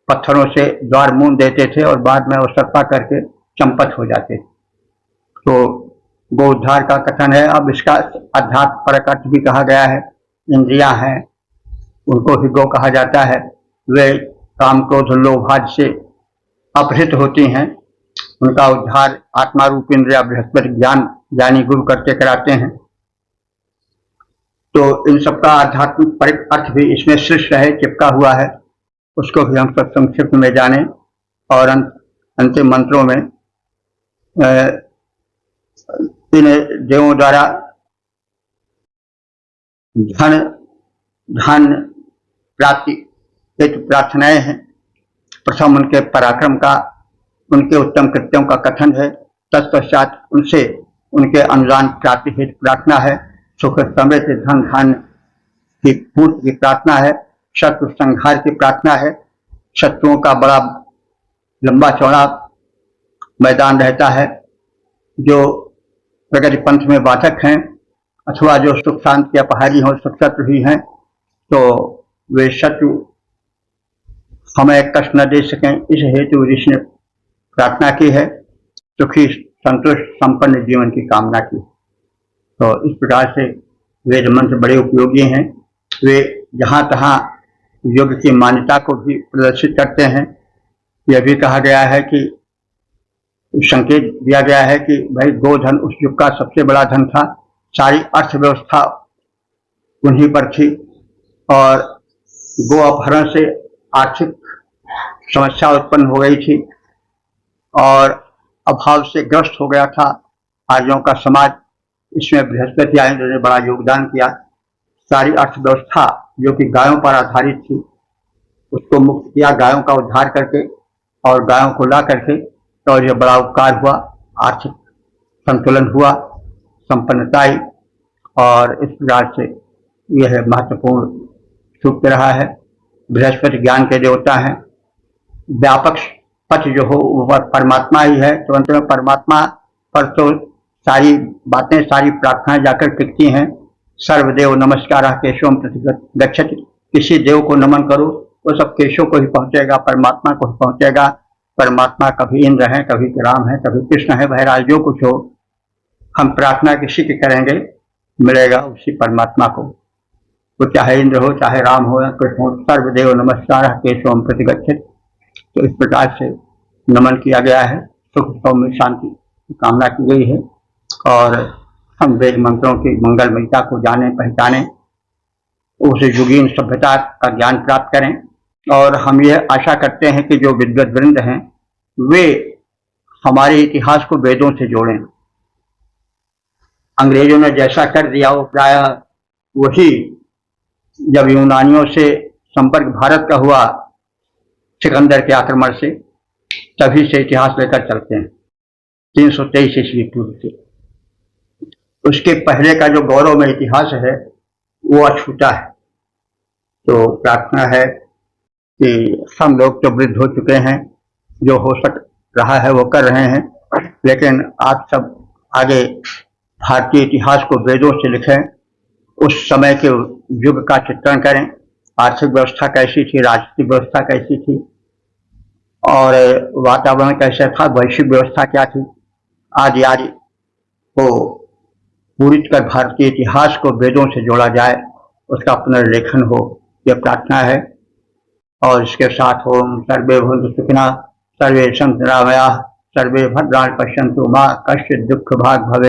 पत्थरों से द्वार मूंद देते थे और बाद में वो सत्ता करके चंपत हो जाते थे। तो गो उद्धार का कथन है। अब इसका अध्यात्म परक अर्थ भी कहा गया है। इंद्रियां हैं, उनको भी गो कहा जाता है। वे काम क्रोध लोभ आदि से अपहृत होती हैं, उनका उद्धार आत्मा रूप इंद्रिया बृहस्पति ज्ञान ज्ञानी गुरु करते कराते हैं। तो इन सबका आध्यात्मिक परक अर्थ भी इसमें शिष्ट है, चिपका हुआ है, उसको भी हम सब संक्षिप्त में जाने। और अंतिम मंत्रों में इन देवों द्वारा धन प्राप्ति हेतु प्रार्थनाएं हैं। प्रथम उनके पराक्रम का, उनके उत्तम कृत्यों का कथन है। तत्पश्चात उनसे उनके अनुदान प्राप्ति हेतु प्रार्थना है। सुख समेत धन धान्य की पूर्ति की प्रार्थना है। शत्रु संहार की प्रार्थना है। शत्रुओं का बड़ा लंबा चौड़ा मैदान रहता है। जो प्रगति पंथ में बाधक हैं अथवा जो सुख शांति के अपहारी हों, शत्रु ही हैं, तो वे शत्रु हमें कष्ट न दे सकें, इस हेतु ऋषि ने प्रार्थना की है, सुखी संतुष्ट संपन्न जीवन की कामना की। तो इस प्रकार से वेद मंत्र बड़े उपयोगी हैं। वे जहाँ तहाँ योग की मान्यता को भी प्रदर्शित करते हैं। यह भी कहा गया है कि संकेत दिया गया है कि भाई गोधन उस युग का सबसे बड़ा धन था। सारी अर्थव्यवस्था उन्हीं पर थी और गो अपहरण से आर्थिक समस्या उत्पन्न हो गई थी और अभाव से ग्रस्त हो गया था आर्यों का समाज। इसमें बृहस्पति इंद्र ने बड़ा योगदान किया। सारी अर्थव्यवस्था जो कि गायों पर आधारित थी उसको मुक्त किया, गायों का उद्धार करके और गायों को ला करके, और यह बड़ा उपकार हुआ। आर्थिक संतुलन हुआ, संपन्नता आई और इस प्रकार से यह महत्वपूर्ण सूक्त रहा है। बृहस्पति ज्ञान के देवता हैं। व्यापक पथ जो हो वह परमात्मा ही है, तो अंत में परमात्मा पर तो सारी बातें, सारी प्रार्थनाएं जाकर टिकती हैं। सर्वदेव नमस्कार केशवम प्रति गच्छति। किसी देव को नमन करो वो सब केशव को ही पहुंचेगा, परमात्मा को ही पहुंचेगा। परमात्मा कभी इंद्र है, कभी राम है, कभी कृष्ण है, बहरहाल जो कुछ हो, हम प्रार्थना किसी की करेंगे मिलेगा उसी परमात्मा को। वो चाहे इंद्र हो, चाहे राम हो या कृष्ण हो, सर्वदेव नमस्कार केशवम प्रति गच्छति। तो इस प्रकार से नमन किया गया है, सुख सौम्य शांति की कामना की गई है और हम वेद मंत्रों की मंगलमयता को जाने, पहचाने, उस युगीन सभ्यता का ज्ञान प्राप्त करें। और हम यह आशा करते हैं कि जो विद्वत वृंद हैं वे हमारे इतिहास को वेदों से जोड़ें। अंग्रेजों ने जैसा कर दिया वो प्रायः वही, जब यूनानियों से संपर्क भारत का हुआ सिकंदर के आक्रमण से, तभी से इतिहास लेकर चलते हैं 323 ईस्वी पूर्व से। उसके पहले का जो गौरवमय इतिहास है वो अछूता है। तो प्रार्थना है कि हम लोग तो वृद्ध हो चुके हैं, जो हो सक रहा है वो कर रहे हैं, लेकिन आप सब आगे भारतीय इतिहास को वेदों से लिखें, उस समय के युग का चित्रण करें। आर्थिक व्यवस्था कैसी थी, राजनीतिक व्यवस्था कैसी थी और वातावरण कैसा था, वैश्विक व्यवस्था क्या थी, आदि आदि को पूरी कर भारतीय इतिहास को वेदों से जोड़ा जाए, उसका पुनर्लेखन हो, यह प्रार्थना है। और इसके साथ ओम सर्वे भवन्तु सुखिनः, सर्वे सन्तु निरामयाः, सर्वे भद्राणि पश्यन्तु, मा कश्चित् दुःख भाग् भवेत्।